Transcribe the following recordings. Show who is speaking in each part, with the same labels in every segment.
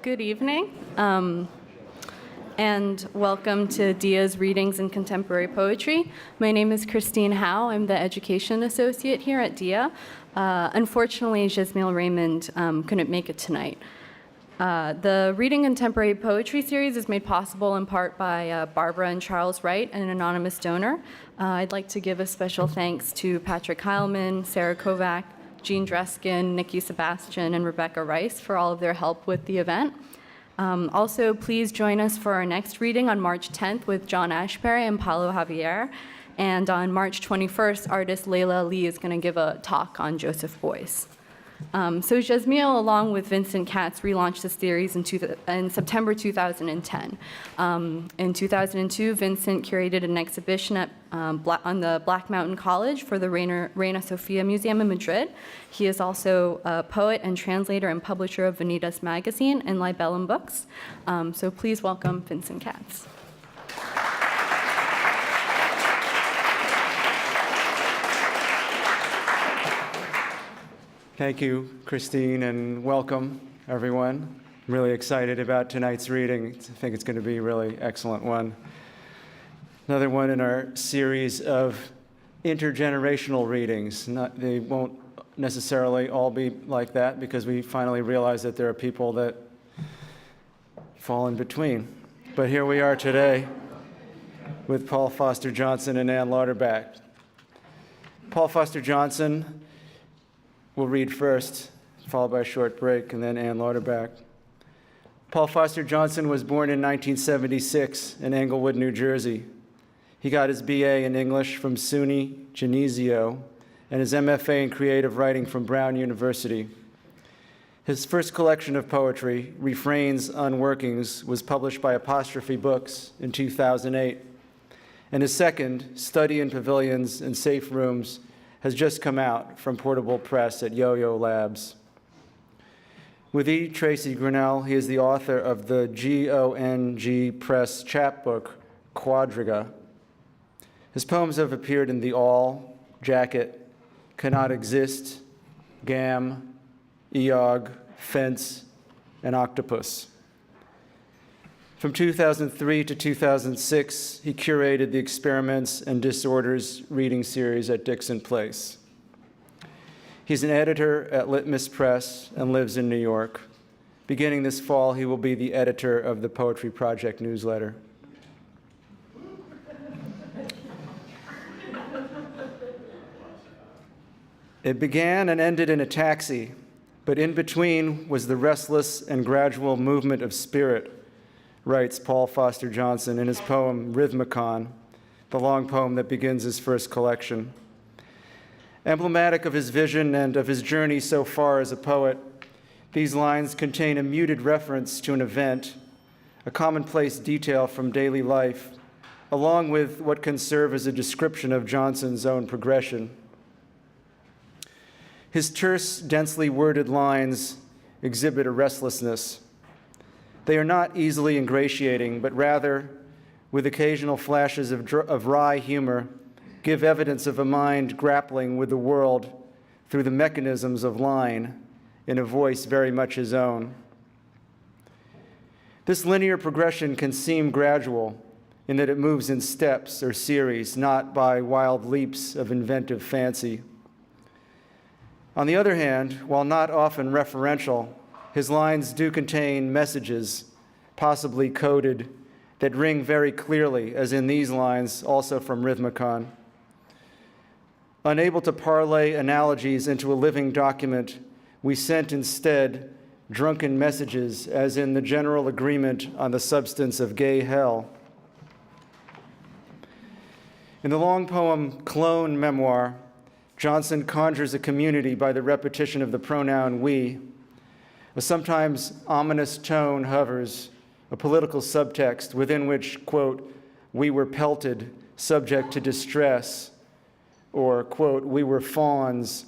Speaker 1: Good evening, and welcome to DIA's Readings in Contemporary Poetry. My name is Christine Howe. I'm the Education Associate here at DIA. Unfortunately, Jasmine Raymond couldn't make it tonight. The Reading Contemporary Poetry series is made possible in part by Barbara and Charles Wright, an anonymous donor. I'd like to give a special thanks to Patrick Heilman, Sarah Kovac, Jean Dreskin, Nikki Sebastian, and Rebecca Rice for all of their help with the event. Also, please join us for our next reading on March 10th with John Ashbery and Paulo Javier. And on March 21st, artist Layla Ali is going to give a talk on Joseph Beuys. So Jasmine, along with Vincent Katz, relaunched the series in September 2010. In 2002, Vincent curated an exhibition on the Black Mountain College for the Reina Sofia Museum in Madrid. He is also a poet and translator and publisher of Vanitas Magazine and Libellum Books. So please welcome Vincent Katz.
Speaker 2: Thank you, Christine, and welcome, everyone. I'm really excited about tonight's reading. I think it's going to be a really excellent one. Another one in our series of intergenerational readings. They won't necessarily all be like that because we finally realize that there are people that fall in between. But here we are today with Paul Foster Johnson and Anne Lauterbach. Paul Foster Johnson will read first, followed by a short break, and then Anne Lauterbach. Paul Foster Johnson was born in 1976 in Englewood, New Jersey. He got his BA in English from SUNY Geneseo and his MFA in creative writing from Brown University. His first collection of poetry, Refrains Unworkings, was published by Apostrophe Books in 2008. And his second, Study in Pavilions and Safe Rooms, has just come out from Portable Press at Yo-Yo Labs. With E. Tracy Grinnell, he is the author of the GONG Press chapbook, Quadriga. His poems have appeared in The All, Jacket, Cannot Exist, Gam, Eog, Fence, and Octopus. From 2003 to 2006, he curated the Experiments and Disorders reading series at Dixon Place. He's an editor at Litmus Press and lives in New York. Beginning this fall, he will be the editor of the Poetry Project newsletter. It began and ended in a taxi, but in between was the restless and gradual movement of spirit, writes Paul Foster Johnson in his poem Rhythmicon, the long poem that begins his first collection. Emblematic of his vision and of his journey so far as a poet, these lines contain a muted reference to an event, a commonplace detail from daily life, along with what can serve as a description of Johnson's own progression. His terse, densely worded lines exhibit a restlessness. They are not easily ingratiating, but rather, with occasional flashes of wry humor, give evidence of a mind grappling with the world through the mechanisms of line in a voice very much his own. This linear progression can seem gradual in that it moves in steps or series, not by wild leaps of inventive fancy. On the other hand, while not often referential, his lines do contain messages, possibly coded, that ring very clearly, as in these lines, also from Rhythmicon. Unable to parlay analogies into a living document, we sent instead drunken messages, as in the general agreement on the substance of gay hell. In the long poem Clone Memoir, Johnson conjures a community by the repetition of the pronoun we. A sometimes ominous tone hovers, a political subtext within which, quote, we were pelted, subject to distress, or, quote, we were fawns,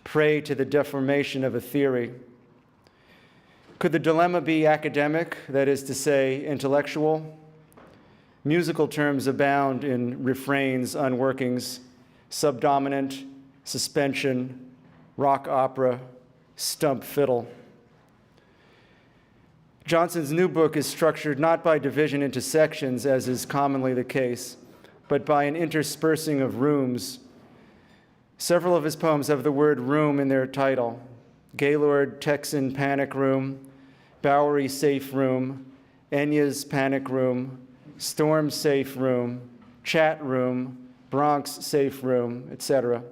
Speaker 2: prey to the deformation of a theory. Could the dilemma be academic, that is to say, intellectual? Musical terms abound in refrains, unworkings, subdominant, suspension, rock opera, stump fiddle. Johnson's new book is structured not by division into sections, as is commonly the case, but by an interspersing of rooms. Several of his poems have the word room in their title: Gaylord Texan Panic Room, Bowery Safe Room, Enya's Panic Room, Storm Safe Room, Chat Room, Bronx Safe Room, etc.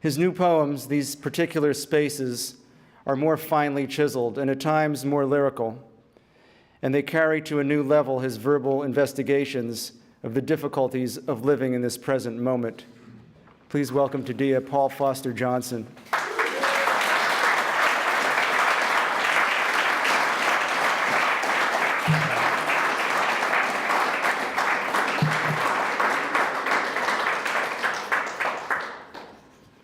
Speaker 2: His new poems, these particular spaces, are more finely chiseled and at times more lyrical, and they carry to a new level his verbal investigations of the difficulties of living in this present moment. Please welcome to DIA Paul Foster Johnson.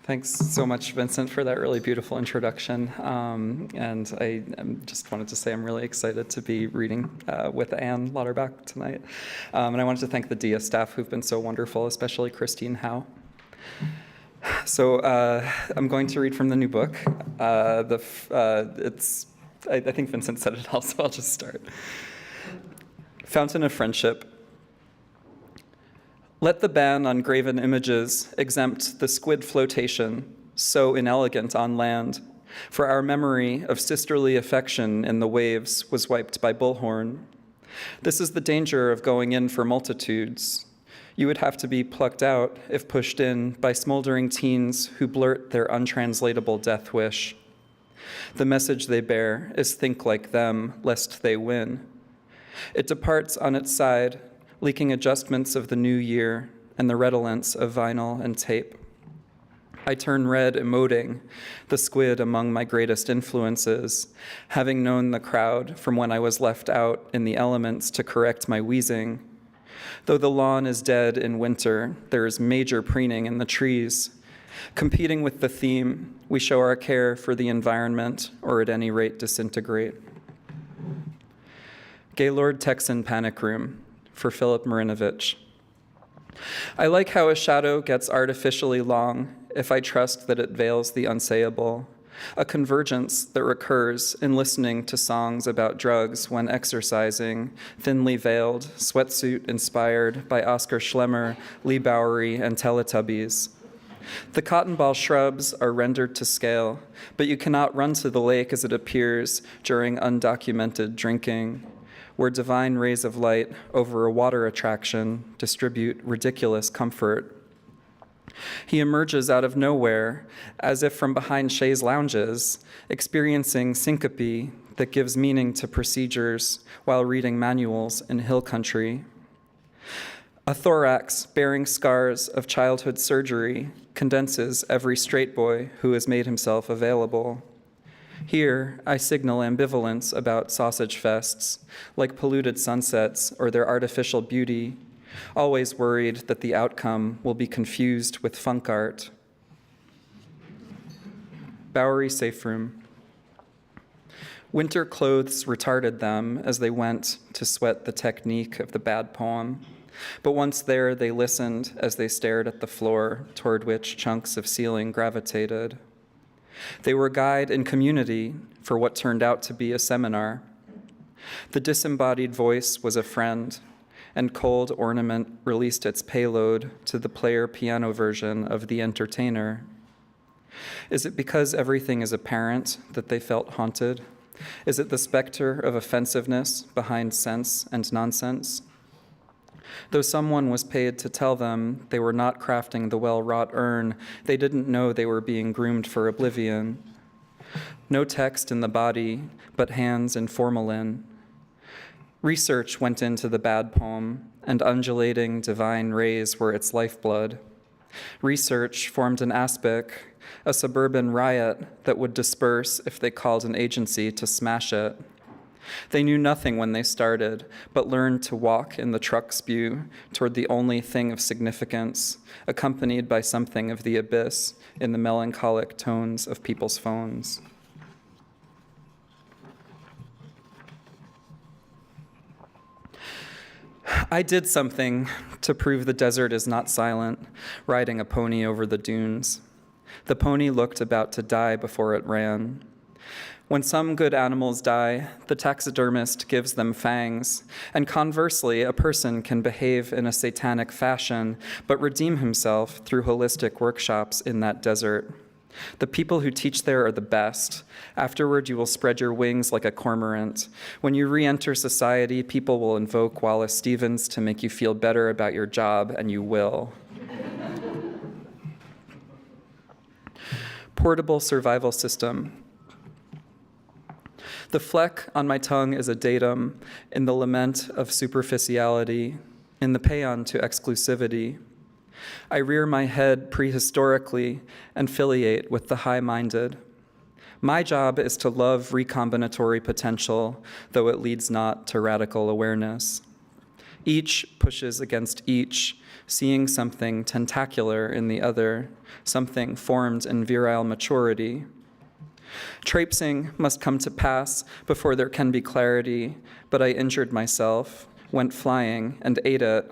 Speaker 3: Thanks so much, Vincent, for that really beautiful introduction. And I just wanted to say I'm really excited to be reading with Anne Lauterbach tonight. And I wanted to thank the DIA staff who've been so wonderful, especially Christine Howe. So I'm going to read from the new book. I think Vincent said it all, so I'll just start. Fountain of Friendship. Let the ban on graven images exempt the squid flotation, so inelegant on land, for our memory of sisterly affection in the waves was wiped by bullhorn. This is the danger of going in for multitudes. You would have to be plucked out, if pushed in, by smoldering teens who blurt their untranslatable death wish. The message they bear is think like them, lest they win. It departs on its side, leaking adjustments of the new year and the redolence of vinyl and tape. I turn red emoting, the squid among my greatest influences, having known the crowd from when I was left out in the elements to correct my wheezing. Though the lawn is dead in winter, there is major preening in the trees. Competing with the theme, we show our care for the environment, or at any rate disintegrate. Gaylord Texan Panic Room, for Philip Marinovich. I like how a shadow gets artificially long if I trust that it veils the unsayable, a convergence that recurs in listening to songs about drugs when exercising, thinly veiled, sweatsuit inspired by Oscar Schlemmer, Lee Bowery, and Teletubbies. The cotton ball shrubs are rendered to scale, but you cannot run to the lake as it appears during undocumented drinking, where divine rays of light over a water attraction distribute ridiculous comfort. He emerges out of nowhere, as if from behind chaise lounges, experiencing syncope that gives meaning to procedures while reading manuals in hill country. A thorax bearing scars of childhood surgery condenses every straight boy who has made himself available. Here, I signal ambivalence about sausage fests, like polluted sunsets or their artificial beauty, always worried that the outcome will be confused with funk art. Bowery Safe Room. Winter clothes retarded them as they went to sweat the technique of the bad poem, but once there, they listened as they stared at the floor toward which chunks of ceiling gravitated. They were guide and community for what turned out to be a seminar. The disembodied voice was a friend, and cold ornament released its payload to the player-piano version of The Entertainer. Is it because everything is apparent that they felt haunted? Is it the specter of offensiveness behind sense and nonsense? Though someone was paid to tell them they were not crafting the well-wrought urn, they didn't know they were being groomed for oblivion. No text in the body, but hands in formalin. Research went into the bad poem, and undulating divine rays were its lifeblood. Research formed an aspic, a suburban riot that would disperse if they called an agency to smash it. They knew nothing when they started, but learned to walk in the truck spew toward the only thing of significance, accompanied by something of the abyss in the melancholic tones of people's phones. I did something to prove the desert is not silent, riding a pony over the dunes. The pony looked about to die before it ran. When some good animals die, the taxidermist gives them fangs, and conversely, a person can behave in a satanic fashion, but redeem himself through holistic workshops in that desert. The people who teach there are the best. Afterward, you will spread your wings like a cormorant. When you re-enter society, people will invoke Wallace Stevens to make you feel better about your job, and you will. Portable survival system. The fleck on my tongue is a datum in the lament of superficiality, in the paean to exclusivity. I rear my head prehistorically and filiate with the high-minded. My job is to love recombinatory potential, though it leads not to radical awareness. Each pushes against each, seeing something tentacular in the other, something formed in virile maturity. Traipsing must come to pass before there can be clarity, but I injured myself, went flying, and ate it.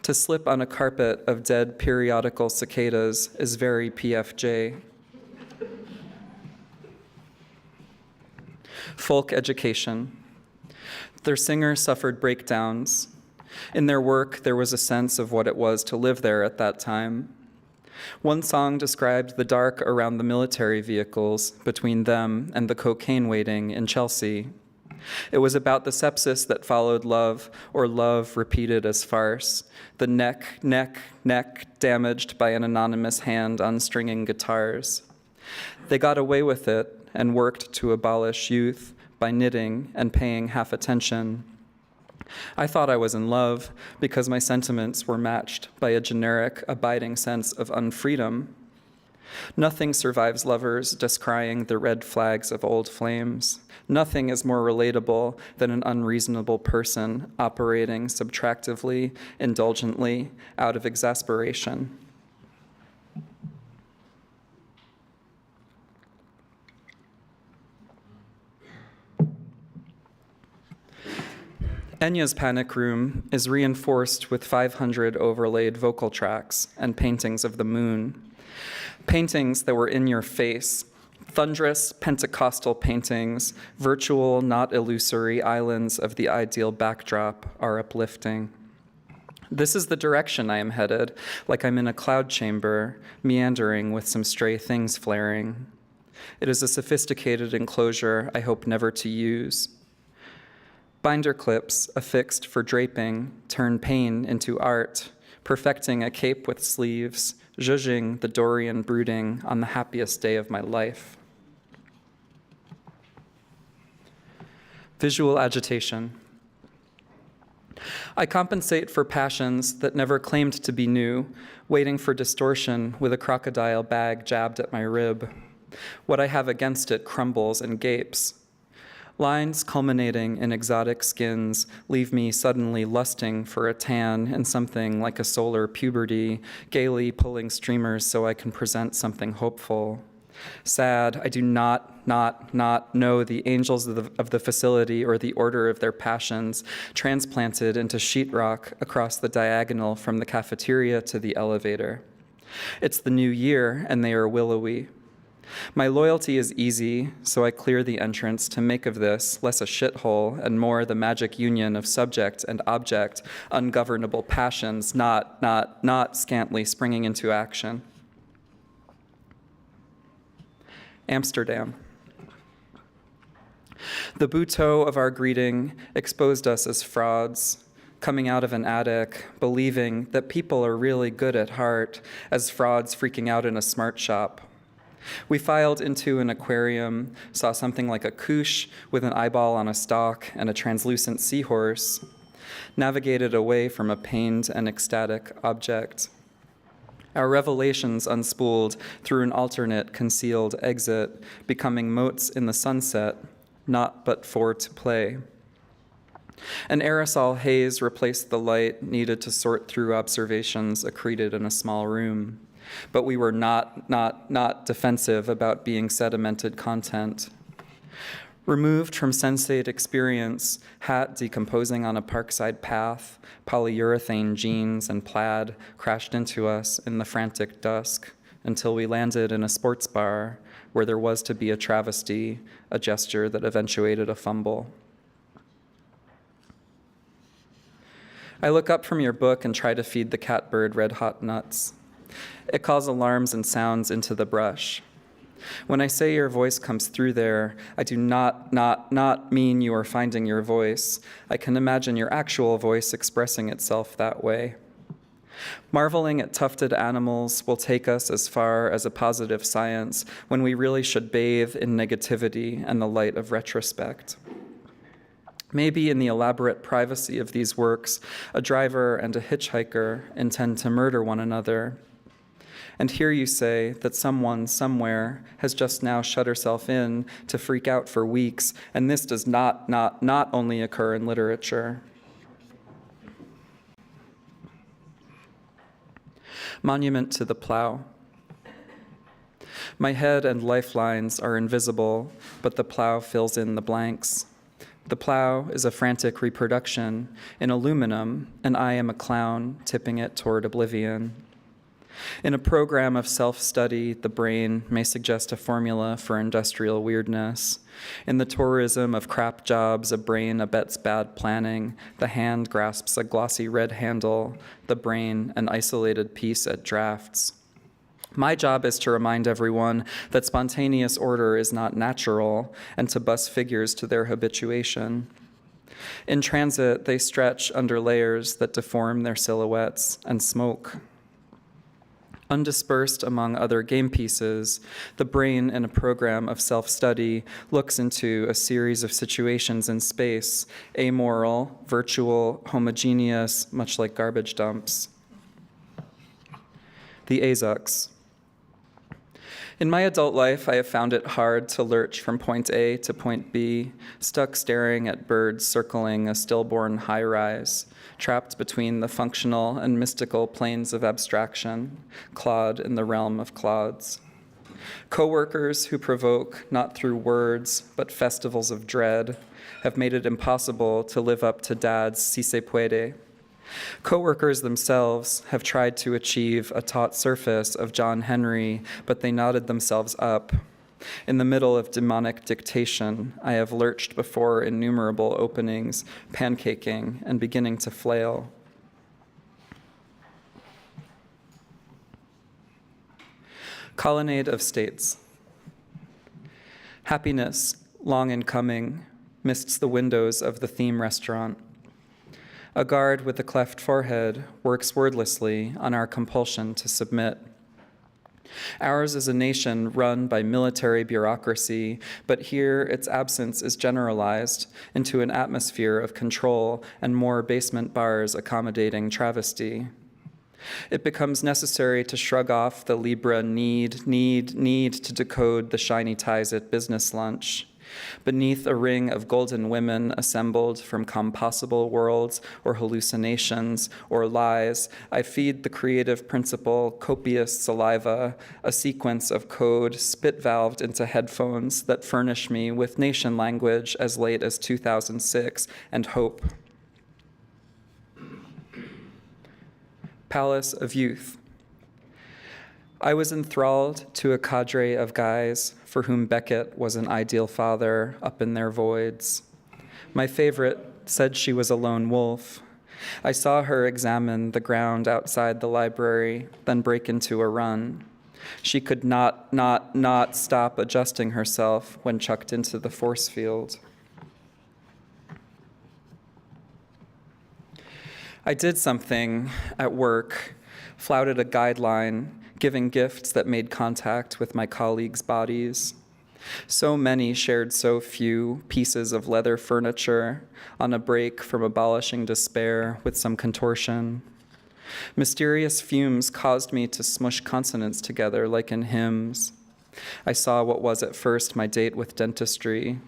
Speaker 3: To slip on a carpet of dead periodical cicadas is very PFJ. Folk education. Their singers suffered breakdowns. In their work, there was a sense of what it was to live there at that time. One song described the dark around the military vehicles between them and the cocaine waiting in Chelsea. It was about the sepsis that followed love, or love repeated as farce, the neck damaged by an anonymous hand on stringing guitars. They got away with it and worked to abolish youth by knitting and paying half attention. I thought I was in love because my sentiments were matched by a generic, abiding sense of unfreedom. Nothing survives lovers descrying the red flags of old flames. Nothing is more relatable than an unreasonable person operating subtractively, indulgently, out of exasperation. Enya's Panic Room is reinforced with 500 overlaid vocal tracks and paintings of the moon. Paintings that were in your face, thunderous Pentecostal paintings, virtual, not illusory islands of the ideal backdrop are uplifting. This is the direction I am headed, like I'm in a cloud chamber, meandering with some stray things flaring. It is a sophisticated enclosure I hope never to use. Binder clips affixed for draping turn pain into art, perfecting a cape with sleeves, zhuzhing the Dorian brooding on the happiest day of my life. Visual agitation. I compensate for passions that never claimed to be new, waiting for distortion with a crocodile bag jabbed at my rib. What I have against it crumbles and gapes. Lines culminating in exotic skins leave me suddenly lusting for a tan in something like a solar puberty, gaily pulling streamers so I can present something hopeful. Sad, I do not know the angels of the facility or the order of their passions, transplanted into sheetrock across the diagonal from the cafeteria to the elevator. It's the new year, and they are willowy. My loyalty is easy, so I clear the entrance to make of this less a shithole and more the magic union of subject and object, ungovernable passions, not scantly springing into action. Amsterdam. The buteau of our greeting exposed us as frauds, coming out of an attic, believing that people are really good at heart, as frauds freaking out in a smart shop. We filed into an aquarium, saw something like a couche with an eyeball on a stalk and a translucent seahorse, navigated away from a pained and ecstatic object. Our revelations unspooled through an alternate concealed exit, becoming motes in the sunset, not but for to play. An aerosol haze replaced the light needed to sort through observations accreted in a small room. But we were not defensive about being sedimented content. Removed from sensate experience, hat decomposing on a parkside path, polyurethane jeans and plaid crashed into us in the frantic dusk, until we landed in a sports bar where there was to be a travesty, a gesture that eventuated a fumble. I look up from your book and try to feed the catbird red-hot nuts. It calls alarms and sounds into the brush. When I say your voice comes through there, I do not mean you are finding your voice. I can imagine your actual voice expressing itself that way. Marveling at tufted animals will take us as far as a positive science when we really should bathe in negativity and the light of retrospect. Maybe in the elaborate privacy of these works, a driver and a hitchhiker intend to murder one another. And here you say that someone somewhere has just now shut herself in to freak out for weeks, and this does not only occur in literature. Monument to the plow. My head and lifelines are invisible, but the plow fills in the blanks. The plow is a frantic reproduction in aluminum, and I am a clown tipping it toward oblivion. In a program of self-study, the brain may suggest a formula for industrial weirdness. In the tourism of crap jobs, a brain abets bad planning. The hand grasps a glossy red handle, the brain an isolated piece at drafts. My job is to remind everyone that spontaneous order is not natural and to bus figures to their habituation. In transit, they stretch under layers that deform their silhouettes and smoke. Undispersed among other game pieces, the brain in a program of self-study looks into a series of situations in space, amoral, virtual, homogeneous, much like garbage dumps. The Azucs. In my adult life, I have found it hard to lurch from point A to point B, stuck staring at birds circling a stillborn high-rise, trapped between the functional and mystical planes of abstraction, clawed in the realm of clods. Co-workers who provoke, not through words, but festivals of dread, have made it impossible to live up to Dad's si se puede. Co-workers themselves have tried to achieve a taut surface of John Henry, but they knotted themselves up. In the middle of demonic dictation, I have lurched before innumerable openings, pancaking and beginning to flail. Colonnade of States. Happiness, long in coming, mists the windows of the theme restaurant. A guard with a cleft forehead works wordlessly on our compulsion to submit. Ours is a nation run by military bureaucracy, but here its absence is generalized into an atmosphere of control and more basement bars accommodating travesty. It becomes necessary to shrug off the Libra need to decode the shiny ties at business lunch. Beneath a ring of golden women assembled from compossible worlds or hallucinations or lies, I feed the creative principle copious saliva, a sequence of code spit-valved into headphones that furnish me with nation language as late as 2006 and hope. Palace of Youth. I was enthralled to a cadre of guys for whom Beckett was an ideal father up in their voids. My favorite said she was a lone wolf. I saw her examine the ground outside the library, then break into a run. She could not stop adjusting herself when chucked into the force field. I did something at work, flouted a guideline, giving gifts that made contact with my colleagues' bodies. So many shared so few pieces of leather furniture on a break from abolishing despair with some contortion. Mysterious fumes caused me to smush consonants together like in hymns. I saw what was at first my date with dentistry.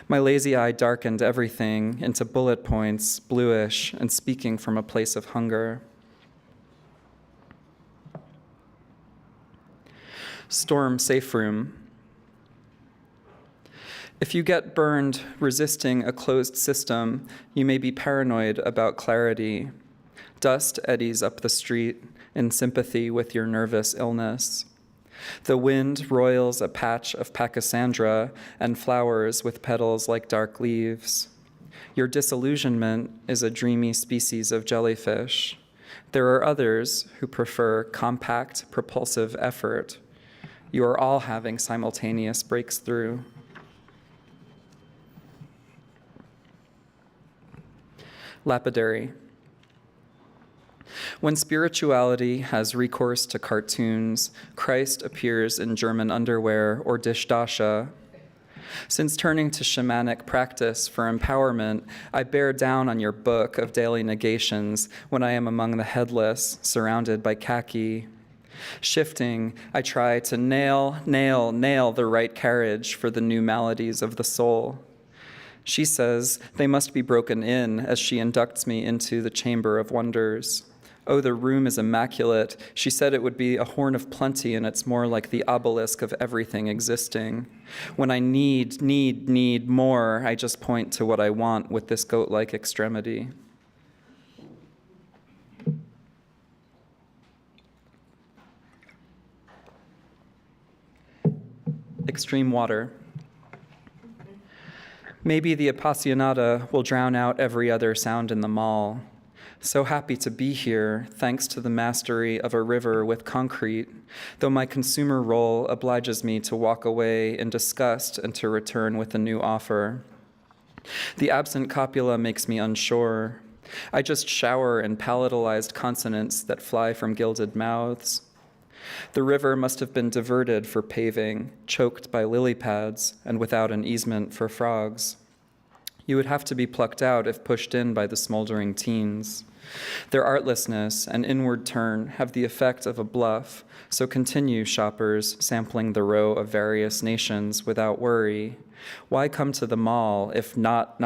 Speaker 3: My lazy eye darkened everything into bullet points, bluish, and speaking from a place of hunger. Storm Safe Room. If you get burned resisting a closed system, you may be paranoid about clarity. Dust eddies up the street in sympathy with your nervous illness. The wind roils a patch of pachysandra and flowers with petals like dark leaves. Your disillusionment is a dreamy species of jellyfish. There are others who prefer compact, propulsive effort. You are all having simultaneous breaks through. Lapidary. When spirituality has recourse to cartoons, Christ appears in German underwear or dishdasha. Since turning to shamanic practice for empowerment, I bear down on your book of daily negations when I am among the headless, surrounded by khaki. Shifting, I try to nail the right carriage for the new maladies of the soul. She says they must be broken in as she inducts me into the chamber of wonders. Oh, the room is immaculate. She said it would be a horn of plenty, and it's more like the obelisk of everything existing. When I need more, I just point to what I want with this goat-like extremity. Extreme water. Maybe the Appassionata will drown out every other sound in the mall. So happy to be here, thanks to the mastery of a river with concrete, though my consumer role obliges me to walk away in disgust and to return with a new offer. The absent copula makes me unsure. I just shower in palatalized consonants that fly from gilded mouths. The river must have been diverted for paving, choked by lily pads, and without an easement for frogs. You would have to be plucked out if pushed in by the smoldering teens. Their artlessness and inward turn have the effect of a bluff, so continue, shoppers, sampling the row of various nations without worry. Why come to the mall if not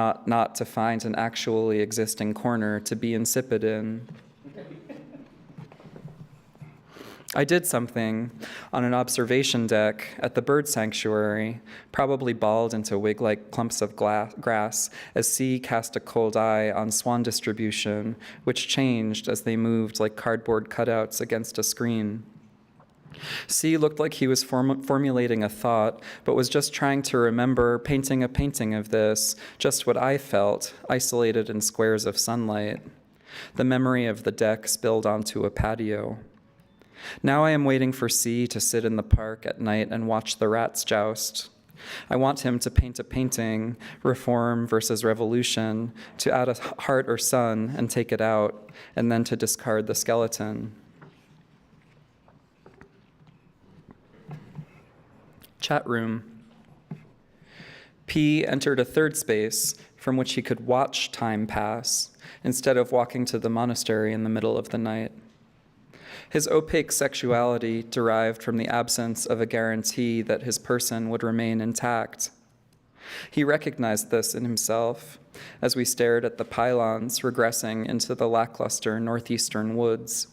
Speaker 3: to find an actually existing corner to be insipid in? I did something on an observation deck at the bird sanctuary, probably balled into wig-like clumps of grass as C cast a cold eye on swan distribution, which changed as they moved like cardboard cutouts against a screen. C looked like he was formulating a thought, but was just trying to remember painting a painting of this, just what I felt, isolated in squares of sunlight. The memory of the deck spilled onto a patio. Now I am waiting for C to sit in the park at night and watch the rats joust. I want him to paint a painting, reform versus revolution, to add a heart or sun and take it out, and then to discard the skeleton. Chat room. P entered a third space from which he could watch time pass, instead of walking to the monastery in the middle of the night. His opaque sexuality derived from the absence of a guarantee that his person would remain intact. He recognized this in himself as we stared at the pylons regressing into the lackluster northeastern woods.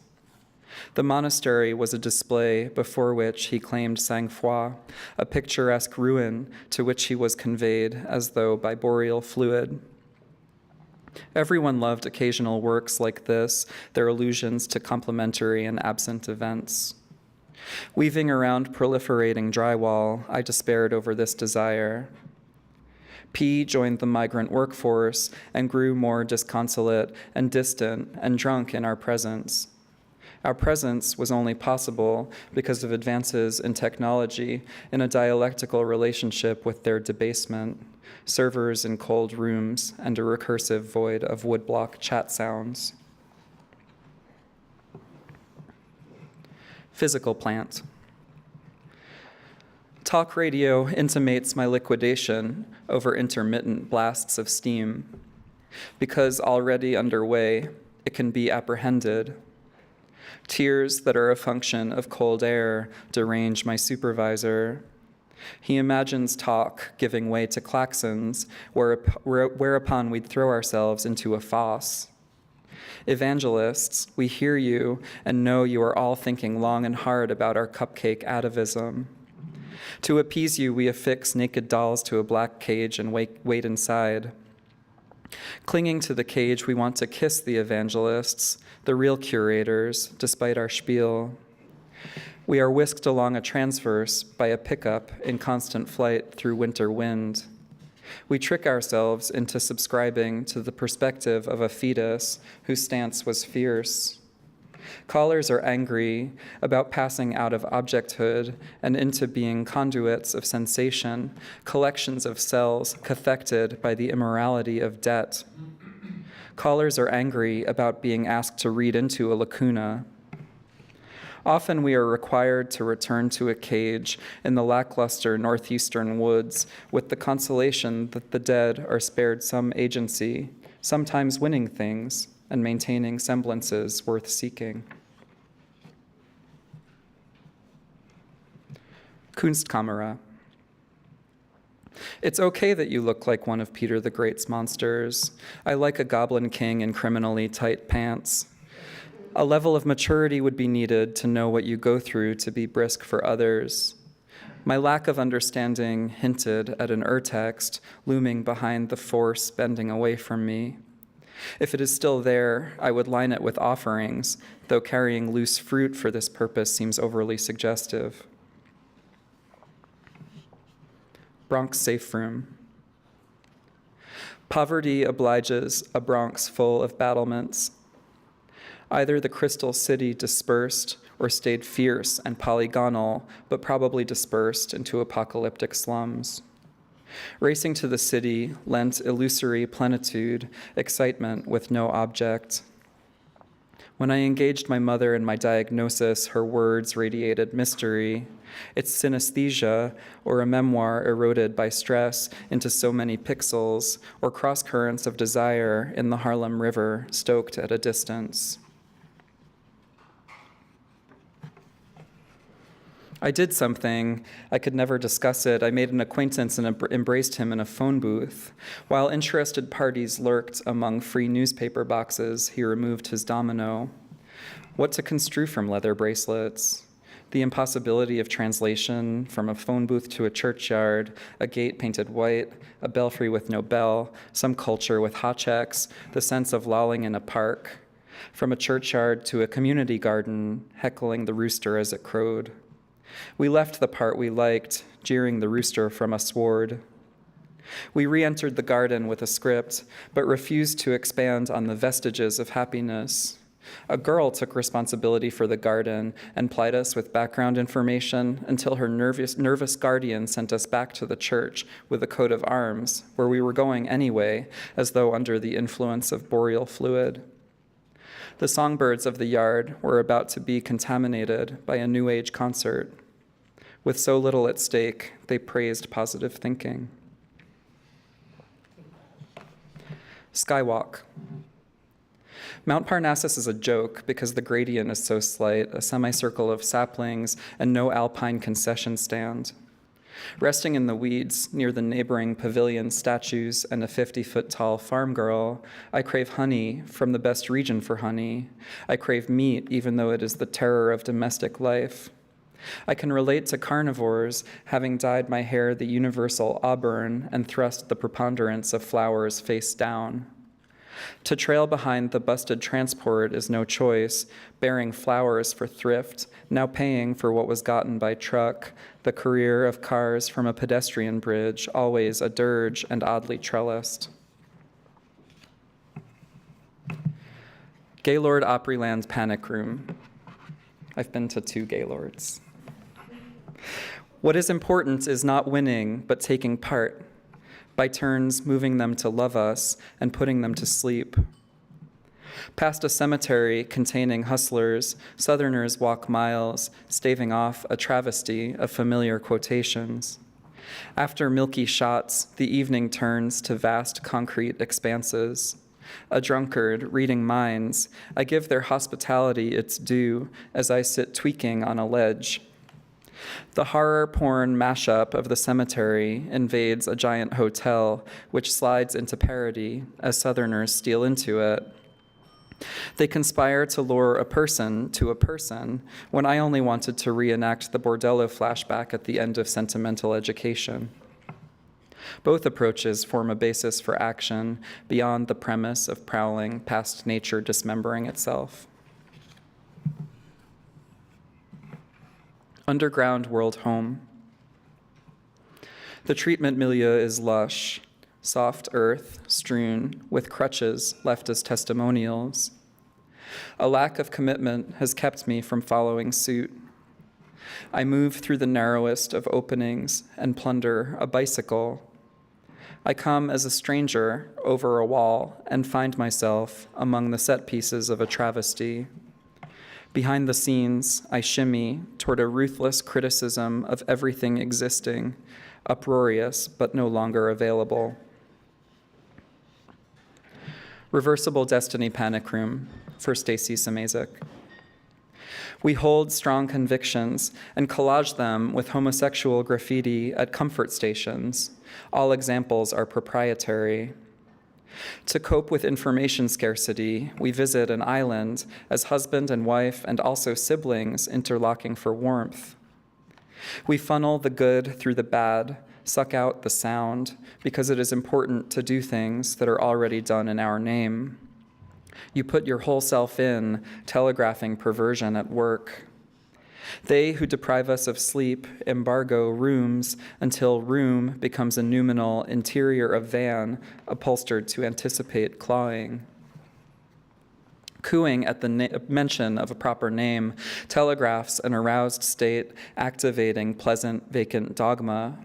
Speaker 3: The monastery was a display before which he claimed sang-froid, a picturesque ruin to which he was conveyed as though by boreal fluid. Everyone loved occasional works like this, their allusions to complementary and absent events. Weaving around proliferating drywall, I despaired over this desire. P joined the migrant workforce and grew more disconsolate and distant and drunk in our presence. Our presence was only possible because of advances in technology in a dialectical relationship with their debasement, servers in cold rooms, and a recursive void of woodblock chat sounds. Physical plant. Talk radio intimates my liquidation over intermittent blasts of steam. Because already underway, it can be apprehended. Tears that are a function of cold air derange my supervisor. He imagines talk giving way to claxons, whereupon we'd throw ourselves into a fosse. Evangelists, we hear you and know you are all thinking long and hard about our cupcake atavism. To appease you, we affix naked dolls to a black cage and wait inside. Clinging to the cage, we want to kiss the evangelists, the real curators, despite our spiel. We are whisked along a transverse by a pickup in constant flight through winter wind. We trick ourselves into subscribing to the perspective of a fetus whose stance was fierce. Callers are angry about passing out of objecthood and into being conduits of sensation, collections of cells cathected by the immorality of debt. Callers are angry about being asked to read into a lacuna. Often we are required to return to a cage in the lackluster northeastern woods with the consolation that the dead are spared some agency, sometimes winning things and maintaining semblances worth seeking. Kunstkamera. It's okay that you look like one of Peter the Great's monsters. I like a goblin king in criminally tight pants. A level of maturity would be needed to know what you go through to be brisk for others. My lack of understanding hinted at an urtext looming behind the force bending away from me. If it is still there, I would line it with offerings, though carrying loose fruit for this purpose seems overly suggestive. Bronx Safe Room. Poverty obliges a Bronx full of battlements. Either the crystal city dispersed or stayed fierce and polygonal, but probably dispersed into apocalyptic slums. Racing to the city lent illusory plenitude, excitement with no object. When I engaged my mother in my diagnosis, her words radiated mystery. It's synesthesia, or a memoir eroded by stress into so many pixels, or cross-currents of desire in the Harlem River stoked at a distance. I did something. I could never discuss it. I made an acquaintance and embraced him in a phone booth. While interested parties lurked among free newspaper boxes, he removed his domino. What to construe from leather bracelets? The impossibility of translation from a phone booth to a churchyard, a gate painted white, a belfry with no bell, some culture with hot checks, the sense of lolling in a park. From a churchyard to a community garden, heckling the rooster as it crowed. We left the part we liked, jeering the rooster from a sward. We re-entered the garden with a script, but refused to expand on the vestiges of happiness. A girl took responsibility for the garden and plied us with background information until her nervous guardian sent us back to the church with a coat of arms, where we were going anyway, as though under the influence of boreal fluid. The songbirds of the yard were about to be contaminated by a New Age concert. With so little at stake, they praised positive thinking. Skywalk. Mount Parnassus is a joke because the gradient is so slight, a semicircle of saplings and no alpine concession stand. Resting in the weeds near the neighboring pavilion statues and a 50-foot-tall farm girl, I crave honey from the best region for honey. I crave meat even though it is the terror of domestic life. I can relate to carnivores, having dyed my hair the universal auburn and thrust the preponderance of flowers face down. To trail behind the busted transport is no choice, bearing flowers for thrift, now paying for what was gotten by truck, the career of cars from a pedestrian bridge, always a dirge and oddly trellised. Gaylord Opryland's Panic Room. I've been to 2 Gaylords. What is important is not winning, but taking part, by turns moving them to love us and putting them to sleep. Past a cemetery containing hustlers, Southerners walk miles, staving off a travesty of familiar quotations. After milky shots, the evening turns to vast concrete expanses. A drunkard reading minds, I give their hospitality its due as I sit tweaking on a ledge. The horror porn mashup of the cemetery invades a giant hotel, which slides into parody as Southerners steal into it. They conspire to lure a person to a person when I only wanted to reenact the bordello flashback at the end of Sentimental Education. Both approaches form a basis for action beyond the premise of prowling past nature dismembering itself. underground world home. The treatment milieu is lush, soft earth strewn with crutches left as testimonials. A lack of commitment has kept me from following suit. I move through the narrowest of openings and plunder a bicycle. I come as a stranger over a wall and find myself among the set pieces of a travesty. Behind the scenes, I shimmy toward a ruthless criticism of everything existing, uproarious but no longer available. Reversible Destiny Panic Room for Stacy Samazik. We hold strong convictions and collage them with homosexual graffiti at comfort stations. All examples are proprietary. To cope with information scarcity, we visit an island as husband and wife and also siblings interlocking for warmth. We funnel the good through the bad, suck out the sound, because it is important to do things that are already done in our name. You put your whole self in, telegraphing perversion at work. They who deprive us of sleep embargo rooms until room becomes a noumenal interior of van upholstered to anticipate clawing. Cooing at the mention of a proper name telegraphs an aroused state, activating pleasant vacant dogma.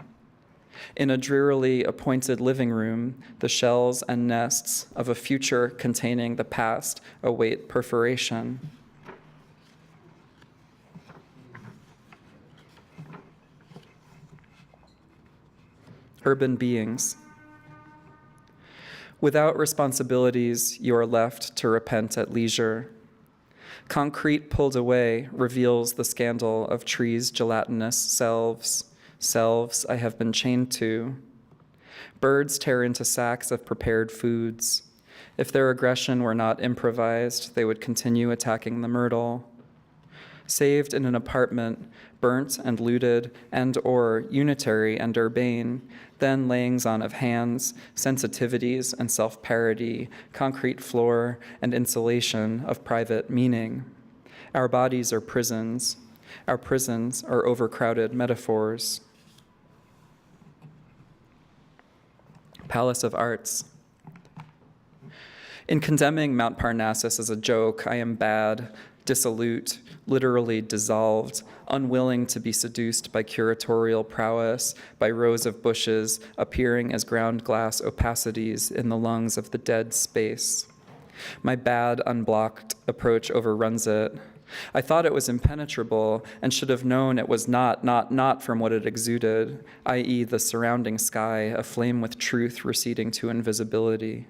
Speaker 3: In a drearily appointed living room, the shells and nests of a future containing the past await perforation. Urban beings. Without responsibilities, you are left to repent at leisure. Concrete pulled away reveals the scandal of trees' gelatinous selves I have been chained to. Birds tear into sacks of prepared foods. If their aggression were not improvised, they would continue attacking the myrtle. Saved in an apartment, burnt and looted and or unitary and urbane, then layings on of hands, sensitivities and self-parody, concrete floor and insulation of private meaning. Our bodies are prisons. Our prisons are overcrowded metaphors. Palace of Arts. In condemning Mount Parnassus as a joke, I am bad, dissolute, literally dissolved, unwilling to be seduced by curatorial prowess, by rows of bushes appearing as ground glass opacities in the lungs of the dead space. My bad, unblocked approach overruns it. I thought it was impenetrable and should have known it was not from what it exuded, i.e. the surrounding sky, aflame with truth receding to invisibility.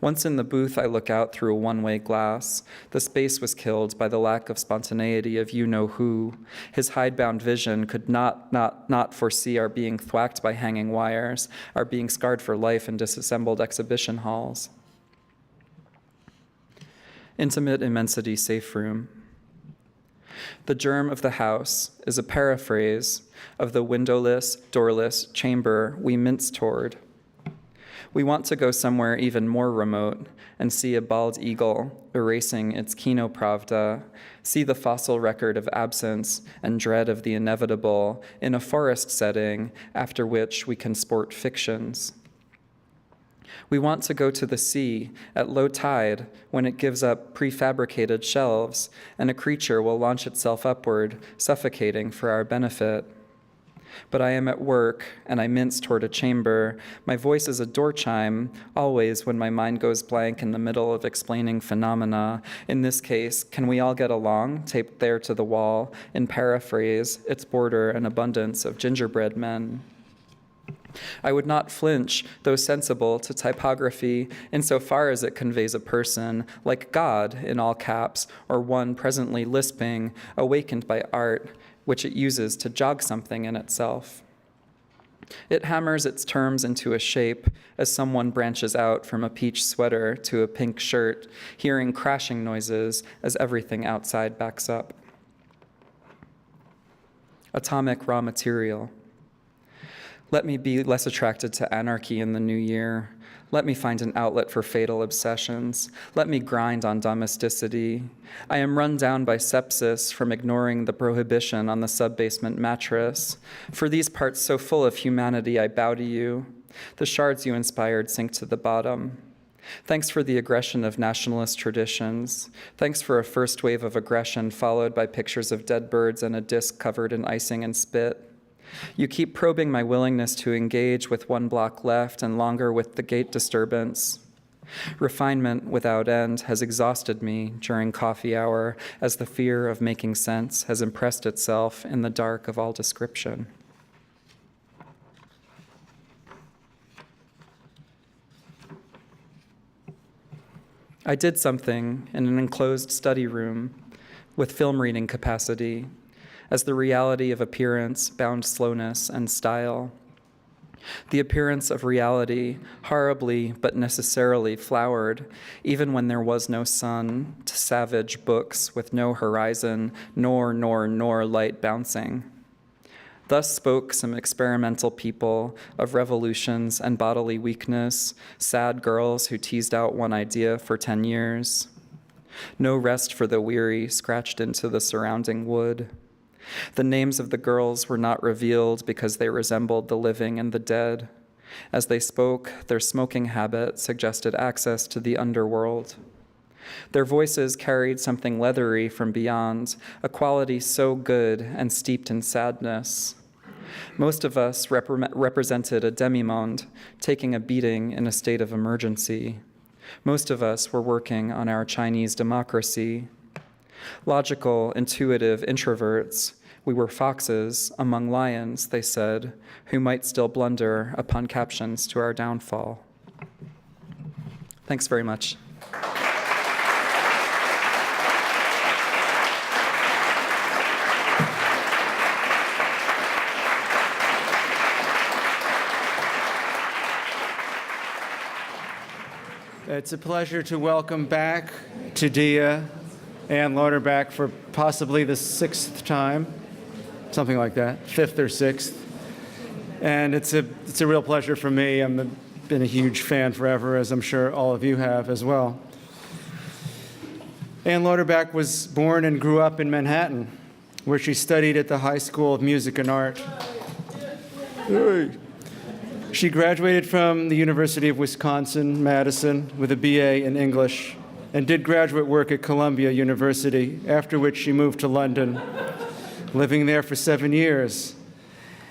Speaker 3: Once in the booth, I look out through a one-way glass. The space was killed by the lack of spontaneity of you-know-who. His hidebound vision could not foresee our being thwacked by hanging wires, our being scarred for life in disassembled exhibition halls. Intimate immensity safe room. The germ of the house is a paraphrase of the windowless, doorless chamber we mince toward. We want to go somewhere even more remote and see a bald eagle erasing its kino pravda, see the fossil record of absence and dread of the inevitable in a forest setting after which we can sport fictions. We want to go to the sea at low tide when it gives up prefabricated shelves and a creature will launch itself upward, suffocating for our benefit. But I am at work, and I mince toward a chamber. My voice is a door chime, always when my mind goes blank in the middle of explaining phenomena. In this case, can we all get along, taped there to the wall, in paraphrase, its border an abundance of gingerbread men. I would not flinch, though sensible, to typography insofar as it conveys a person, like God in all caps, or one presently lisping, awakened by art, which it uses to jog something in itself. It hammers its terms into a shape as someone branches out from a peach sweater to a pink shirt, hearing crashing noises as everything outside backs up. Atomic raw material. Let me be less attracted to anarchy in the new year, Let me find an outlet for fatal obsessions. Let me grind on domesticity. I am run down by sepsis from ignoring the prohibition on the sub-basement mattress. For these parts so full of humanity, I bow to you. The shards you inspired sink to the bottom. Thanks for the aggression of nationalist traditions. Thanks for a first wave of aggression followed by pictures of dead birds and a disc covered in icing and spit. You keep probing my willingness to engage with one block left and longer with the gate disturbance. Refinement without end has exhausted me during coffee hour as the fear of making sense has impressed itself in the dark of all description. I did something in an enclosed study room with film reading capacity as the reality of appearance bound slowness and style. The appearance of reality horribly but necessarily flowered, even when there was no sun, to savage books with no horizon, nor light bouncing. Thus spoke some experimental people of revolutions and bodily weakness, sad girls who teased out one idea for 10 years. No rest for the weary scratched into the surrounding wood. The names of the girls were not revealed because they resembled the living and the dead. As they spoke, their smoking habit suggested access to the underworld. Their voices carried something leathery from beyond, a quality so good and steeped in sadness. Most of us represented a demi-monde, taking a beating in a state of emergency. Most of us were working on our Chinese democracy. Logical, intuitive introverts, we were foxes among lions, they said, who might still blunder upon captions to our downfall. Thanks very much.
Speaker 2: It's a pleasure to welcome back to DIA Anne Lauterbach for possibly the 6th time, something like that, 5th or 6th. And it's a real pleasure for me. I've been a huge fan forever, as I'm sure all of you have as well. Anne Lauterbach was born and grew up in Manhattan, where she studied at the High School of Music and Art. She graduated from the University of Wisconsin-Madison with a BA in English and did graduate work at Columbia University, after which she moved to London, living there for 7 years.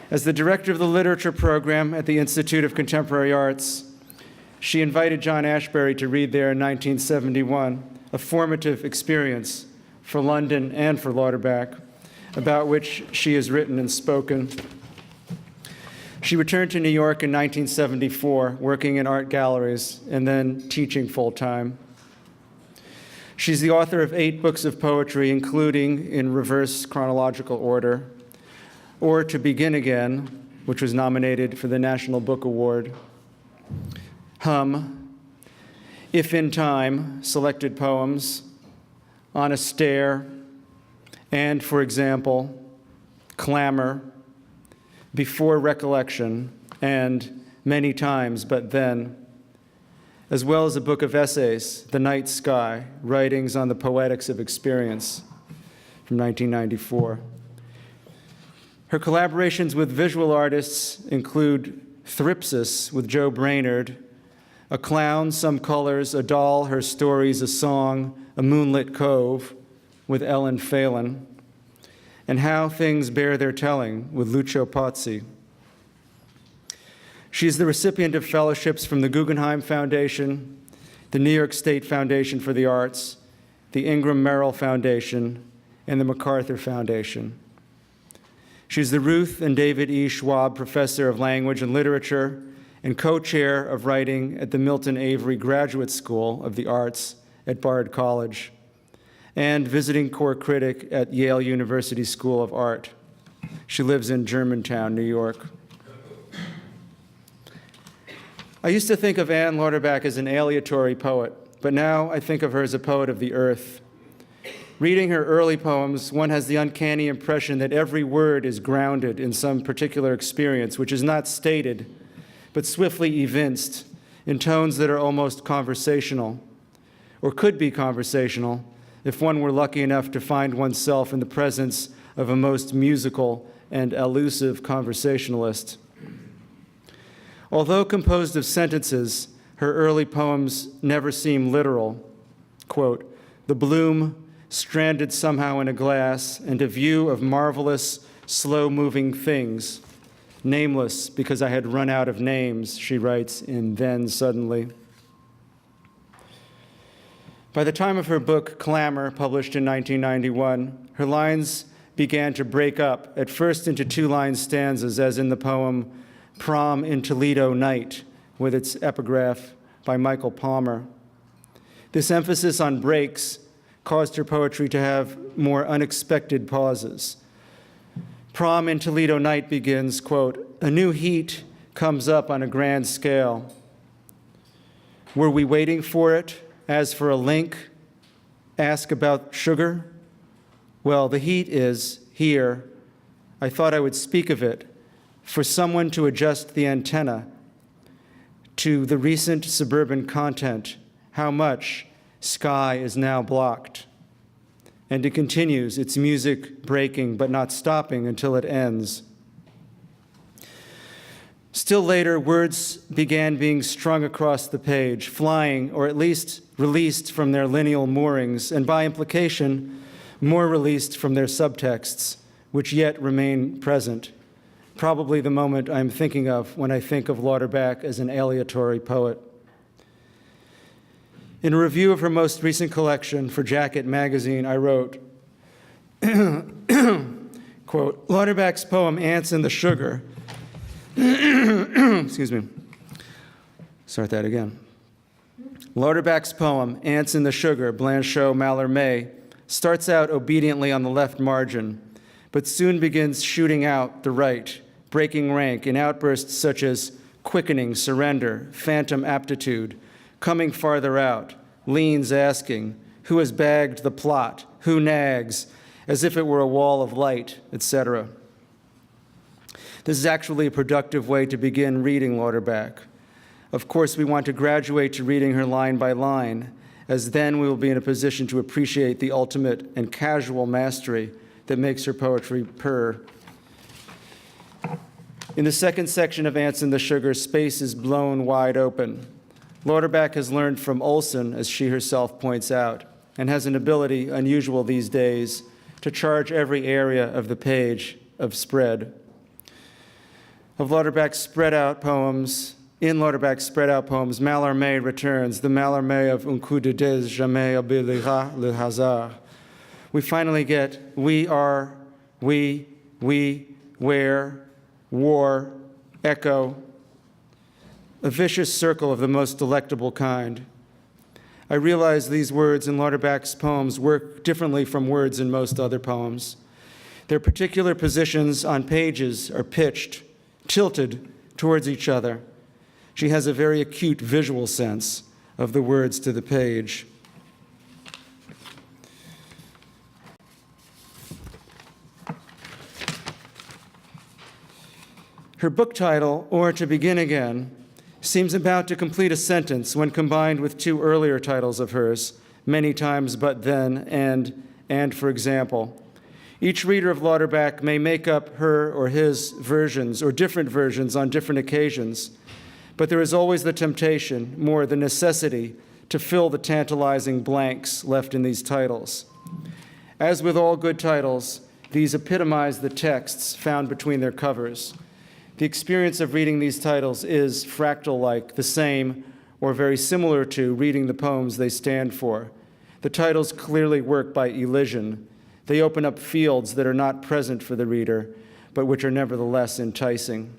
Speaker 2: As the director of the literature program at the Institute of Contemporary Arts, she invited John Ashbery to read there in 1971, a formative experience for London and for Lauterbach, about which she has written and spoken. She returned to New York in 1974, working in art galleries and then teaching full-time. She's the author of 8 books of poetry, including, in reverse chronological order, Or to Begin Again, which was nominated for the National Book Award, Hum, If in Time, selected poems, On a Stair, and, for example, Clamor, Before Recollection, and Many Times But Then, as well as a book of essays, The Night Sky, Writings on the Poetics of Experience, from 1994. Her collaborations with visual artists include Thripsis with Joe Brainerd, A Clown, Some Colors, A Doll, Her Stories, A Song, A Moonlit Cove with Ellen Phelan, and How Things Bear Their Telling with Lucio Pozzi. She is the recipient of fellowships from the Guggenheim Foundation, the New York State Foundation for the Arts, the Ingram Merrill Foundation, and the MacArthur Foundation. She's the Ruth and David E. Schwab Professor of Language and Literature and co-chair of writing at the Milton Avery Graduate School of the Arts at Bard College, and visiting core critic at Yale University School of Art. She lives in Germantown, New York. I used to think of Anne Lauterbach as an aleatory poet, but now I think of her as a poet of the earth. Reading her early poems, one has the uncanny impression that every word is grounded in some particular experience, which is not stated, but swiftly evinced in tones that are almost conversational, or could be conversational if one were lucky enough to find oneself in the presence of a most musical and elusive conversationalist. Although composed of sentences, her early poems never seem literal. Quote, "The bloom stranded somehow in a glass, and a view of marvelous, slow-moving things, nameless because I had run out of names," she writes in Then Suddenly. By the time of her book, Clamor, published in 1991, her lines began to break up, at first into two-line stanzas, as in the poem Prom in Toledo Night, with its epigraph by Michael Palmer. This emphasis on breaks caused her poetry to have more unexpected pauses. Prom in Toledo Night begins, quote, "A new heat comes up on a grand scale. Were we waiting for it? As for a link, ask about sugar? Well, the heat is here. I thought I would speak of it, for someone to adjust the antenna to the recent suburban content, how much sky is now blocked." And it continues, its music breaking but not stopping until it ends. Still later, words began being strung across the page, flying, or at least released from their lineal moorings, and by implication, more released from their subtexts, which yet remain present. Probably the moment I'm thinking of when I think of Lauterbach as an aleatory poet. In a review of her most recent collection for Jacket magazine, I wrote, quote, "Lauterbach's poem Ants in the Sugar," excuse me, start that again. Lauterbach's poem, Ants in the Sugar, Blanchot Mallarmé, starts out obediently on the left margin, but soon begins shooting out the right, breaking rank in outbursts such as quickening, surrender, phantom aptitude, coming farther out, leans asking, who has bagged the plot, who nags, as if it were a wall of light, etc. This is actually a productive way to begin reading Lauterbach. Of course, we want to graduate to reading her line by line, as then we will be in a position to appreciate the ultimate and casual mastery that makes her poetry purr. In the second section of Ants in the Sugar, space is blown wide open. Lauterbach has learned from Olson, as she herself points out, and has an ability unusual these days to charge every area of the page of spread. In Lauterbach's spread out poems, Mallarmé returns, the Mallarmé of Un coup de dés jamais oubliera le hasard. We finally get we are, we, where, war, echo, a vicious circle of the most delectable kind. I realize these words in Lauterbach's poems work differently from words in most other poems. Their particular positions on pages are pitched, tilted towards each other. She has a very acute visual sense of the words to the page. Her book title, Or to Begin Again, seems about to complete a sentence when combined with two earlier titles of hers, Many Times But Then and For Example. Each reader of Lauterbach may make up her or his versions or different versions on different occasions, but there is always the temptation, more the necessity, to fill the tantalizing blanks left in these titles. As with all good titles, these epitomize the texts found between their covers. The experience of reading these titles is fractal-like, the same or very similar to reading the poems they stand for. The titles clearly work by elision. They open up fields that are not present for the reader, but which are nevertheless enticing.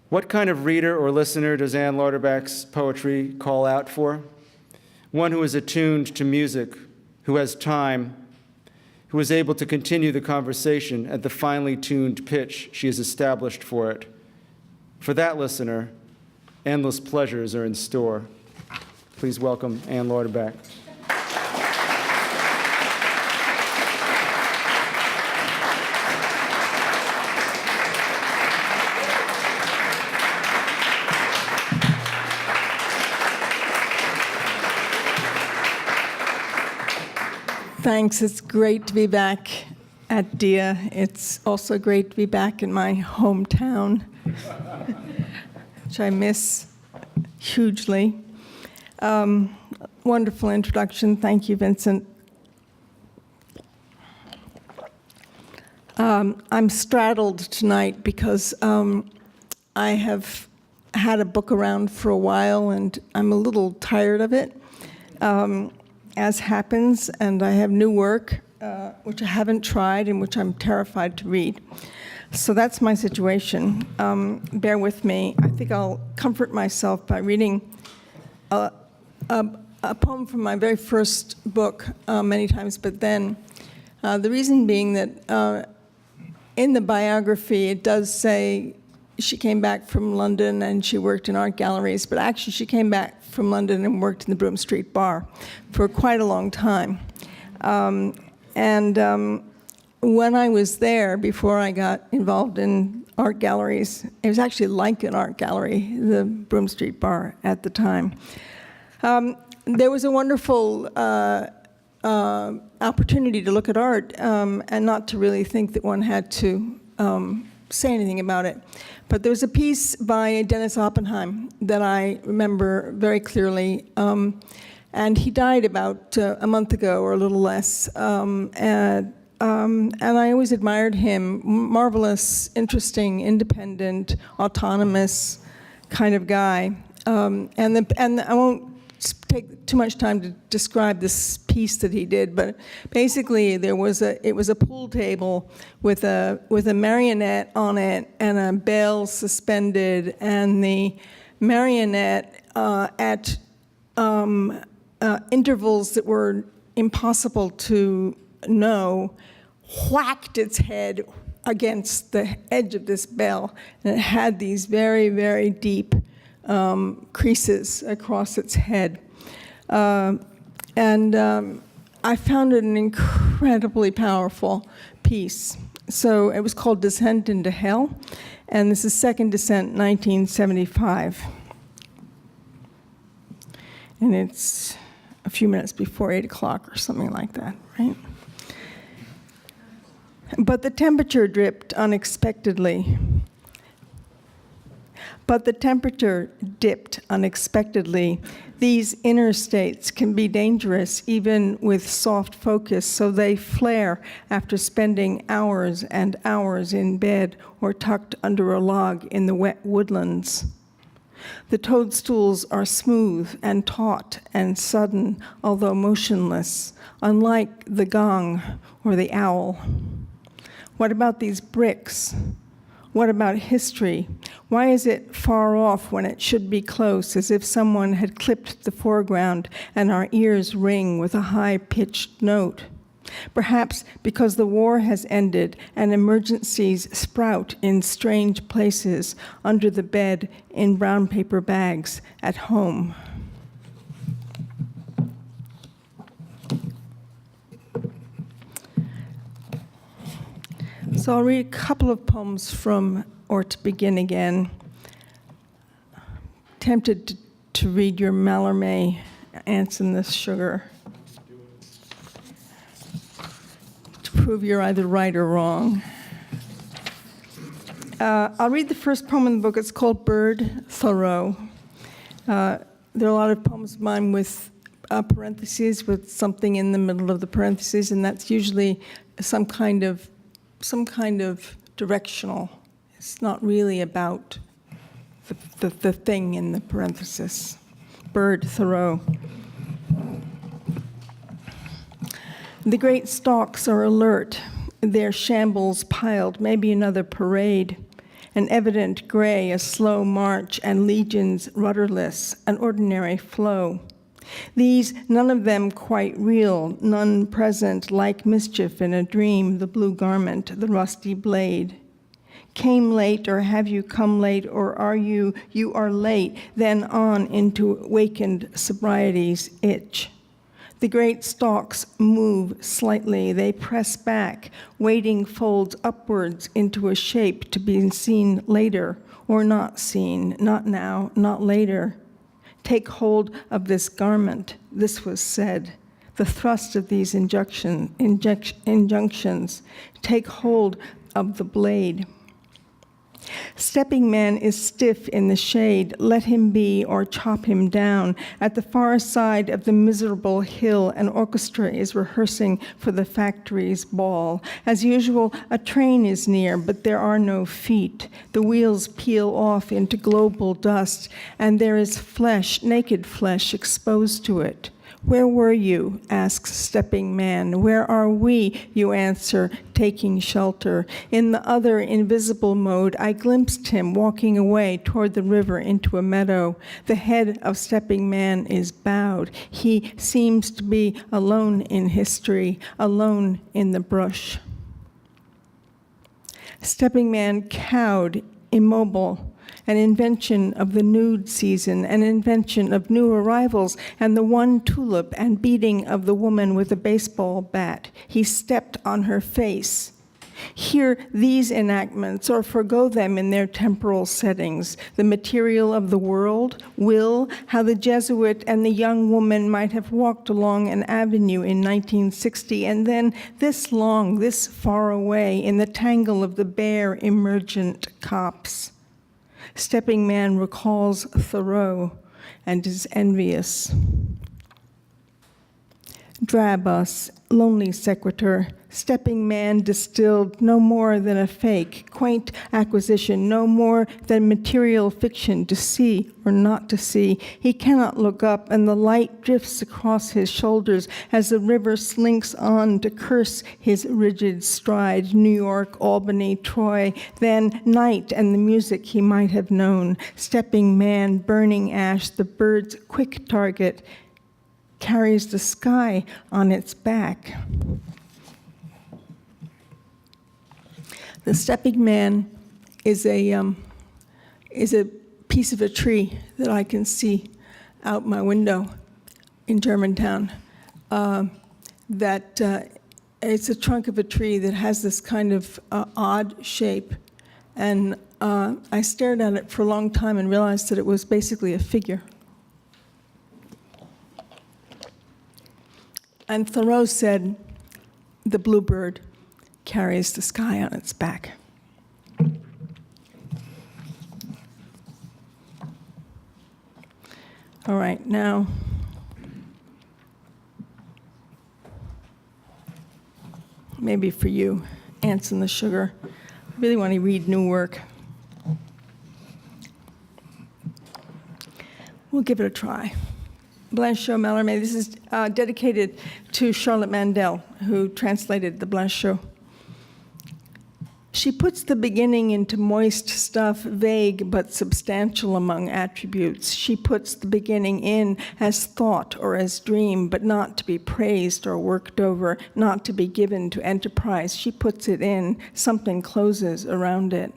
Speaker 2: What kind of reader or listener does Anne Lauterbach's poetry call out for? One who is attuned to music, who has time, who is able to continue the conversation at the finely tuned pitch she has established for it. For that listener, endless pleasures are in store. Please welcome Anne Lauterbach.
Speaker 4: Thanks. It's great to be back at DIA. It's also great to be back in my hometown, which I miss hugely. Wonderful introduction. Thank you, Vincent. I'm straddled tonight because I have had a book around for a while and I'm a little tired of it, as happens, and I have new work, which I haven't tried and which I'm terrified to read. So that's my situation. Bear with me. I think I'll comfort myself by reading a poem from my very first book many times, but then the reason being that in the biography it does say she came back from London and she worked in art galleries, but actually she came back from London and worked in the Broome Street Bar for quite a long time. When I was there, before I got involved in art galleries, it was actually like an art gallery, the Broome Street Bar at the time. There was a wonderful opportunity to look at art and not to really think that one had to say anything about it. But there was a piece by Dennis Oppenheim that I remember very clearly, and he died about a month ago or a little less. And I always admired him. Marvelous, interesting, independent, autonomous kind of guy. And I won't take too much time to describe this piece that he did, but basically it was a pool table with a marionette on it and a bell suspended, and the marionette at intervals that were impossible to know whacked its head against the edge of this bell, and it had these very, very deep creases across its head. I found it an incredibly powerful piece. So it was called Descent into Hell, and this is Second Descent, 1975. And it's a few minutes before 8 o'clock or something like that, right? But the temperature dipped unexpectedly. These inner states can be dangerous even with soft focus, so they flare after spending hours and hours in bed or tucked under a log in the wet woodlands. The toadstools are smooth and taut and sudden, although motionless, unlike the gong or the owl. What about these bricks? What about history? Why is it far off when it should be close, as if someone had clipped the foreground and our ears ring with a high-pitched note? Perhaps because the war has ended and emergencies sprout in strange places under the bed in brown paper bags at home. So I'll read a couple of poems from Or to Begin Again. Tempted to read your Mallarmé, Ants in the Sugar, to prove you're either right or wrong. I'll read the first poem in the book. It's called Bird, Thoreau. There are a lot of poems of mine with parentheses, with something in the middle of the parentheses, and that's usually some kind of directional. It's not really about the thing in the parenthesis. Bird, Thoreau. The great stalks are alert, their shambles piled, maybe another parade. An evident gray, a slow march, and legions rudderless, an ordinary flow. These, none of them quite real, none present, like mischief in a dream, the blue garment, the rusty blade. Came late, or have you come late, or are you are late, then on into wakened sobriety's itch. The great stalks move slightly, they press back, waiting folds upwards into a shape to be seen later, or not seen, not now, not later. Take hold of this garment, this was said. the thrust of these injunctions. Take hold of the blade. Stepping man is stiff in the shade. Let him be or chop him down. At the far side of the miserable hill, an orchestra is rehearsing for the factory's ball. As usual, a train is near, but there are no feet. The wheels peel off into global dust, and there is flesh, naked flesh, exposed to it. Where were you? Asks stepping man. Where are we? You answer, taking shelter. In the other invisible mode, I glimpsed him walking away toward the river into a meadow. The head of stepping man is bowed. He seems to be alone in history, alone in the brush. Stepping man cowed, immobile, an invention of the nude season, an invention of new arrivals, and the one tulip and beating of the woman with a baseball bat. He stepped on her face. Hear these enactments or forgo them in their temporal settings. The material of the world, will, how the Jesuit and the young woman might have walked along an avenue in 1960, and then this long, this far away, in the tangle of the bare, emergent copse. Stepping man recalls Thoreau and is envious. Drab us, lonely sequitur, stepping man distilled no more than a fake, quaint acquisition, no more than material fiction to see or not to see. He cannot look up, and the light drifts across his shoulders as the river slinks on to curse his rigid stride. New York, Albany, Troy, then night and the music he might have known. Stepping man, burning ash, the bird's quick target, carries the sky on its back. The stepping man is a piece of a tree that I can see out my window in Germantown. It's a trunk of a tree that has this kind of odd shape, and I stared at it for a long time and realized that it was basically a figure. And Thoreau said, the bluebird carries the sky on its back. All right, now, maybe for you, Ants and the Sugar. I really want to read new work. We'll give it a try. Blanchot Mallarmé. This is dedicated to Charlotte Mandel, who translated the Blanchot. She puts the beginning into moist stuff, vague but substantial among attributes. She puts the beginning in as thought or as dream, but not to be praised or worked over, not to be given to enterprise. She puts it in, something closes around it.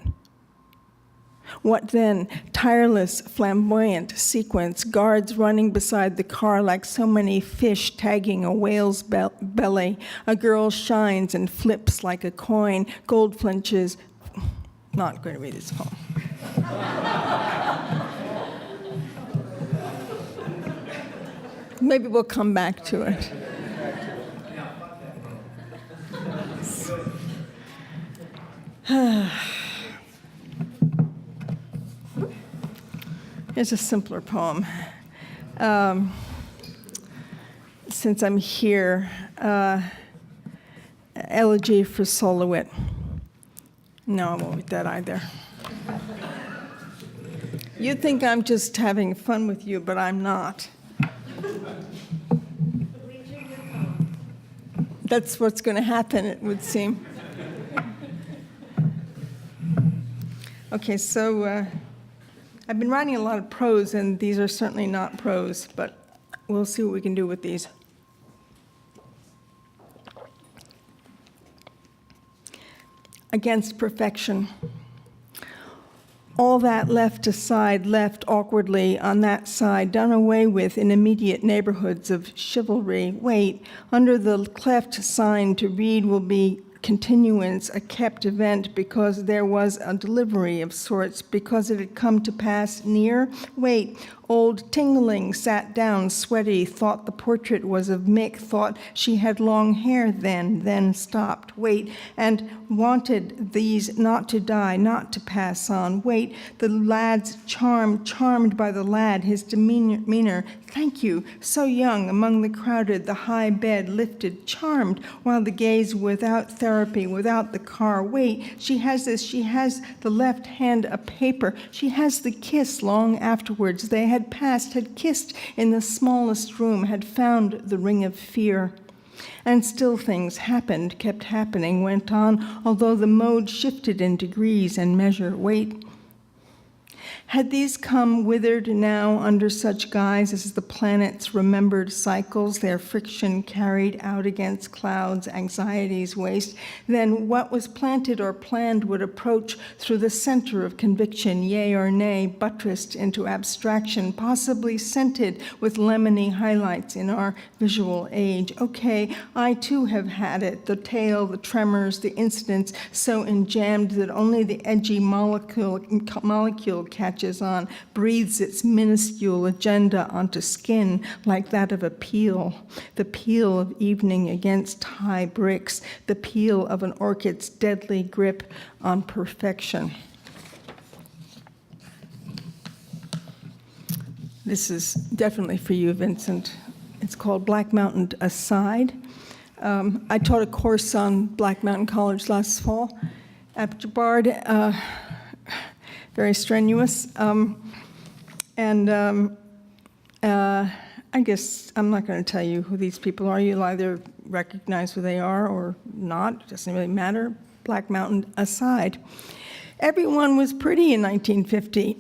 Speaker 4: What then? Tireless, flamboyant sequence, guards running beside the car like so many fish tagging a whale's belly. A girl shines and flips like a coin. Goldfinches. Not going to read this poem. Maybe we'll come back to it. Here's a simpler poem. Since I'm here, Elegy for Soloist. No, I won't read that either. You think I'm just having fun with you, but I'm not. That's what's going to happen, it would seem. Okay, so I've been writing a lot of prose, and these are certainly not prose, but we'll see what we can do with these. Against perfection. All that left aside, left awkwardly on that side, done away with in immediate neighborhoods of chivalry. Wait, under the cleft sign to read will be continuance, a kept event because there was a delivery of sorts, because it had come to pass near. Wait, Old Tingling sat down, sweaty, thought the portrait was of Mick, thought she had long hair then stopped, wait, and wanted these not to die, not to pass on. Wait, the lad's charmed by the lad, his demeanor, thank you, so young, among the crowded, the high bed lifted, charmed, while the gaze without therapy, without the car. Wait, she has this, she has the left hand a paper, she has the kiss long afterwards. They had passed, had kissed in the smallest room, had found the ring of fear. And still things happened, kept happening, went on, although the mode shifted in degrees and measure. Wait. Had these come withered now under such guise as the planet's remembered cycles, their friction carried out against clouds, anxieties, waste, then what was planted or planned would approach through the center of conviction, yea or nay, buttressed into abstraction, possibly scented with lemony highlights in our visual age. Okay, I too have had it, the tale, the tremors, the incidents so enjammed that only the edgy molecule catches on, breathes its minuscule agenda onto skin like that of a peel, the peel of evening against high bricks, the peel of an orchid's deadly grip on perfection. This is definitely for you, Vincent. It's called Black Mountain Aside. I taught a course on Black Mountain College last fall at Bluebird. Very strenuous. I guess I'm not going to tell you who these people are. You'll either recognize who they are or not. It doesn't really matter. Black Mountain aside. Everyone was pretty in 1950.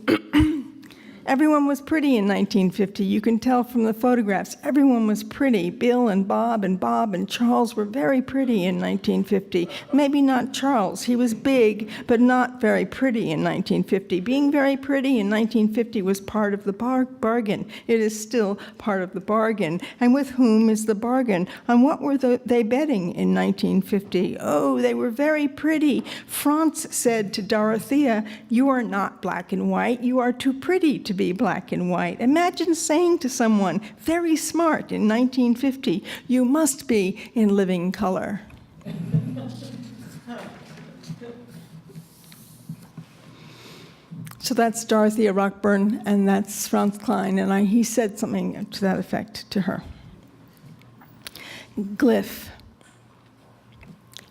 Speaker 4: Everyone was pretty in 1950. You can tell from the photographs. Everyone was pretty. Bill and Bob and Charles were very pretty in 1950. Maybe not Charles. He was big, but not very pretty in 1950. Being very pretty in 1950 was part of the bargain. It is still part of the bargain. And with whom is the bargain? On what were they betting in 1950? Oh, they were very pretty. Franz said to Dorothea, "You are not black and white. You are too pretty to be black and white." Imagine saying to someone very smart in 1950, "You must be in living color." So that's Dorothea Rockburn, and that's Franz Klein, and he said something to that effect to her. Glyph.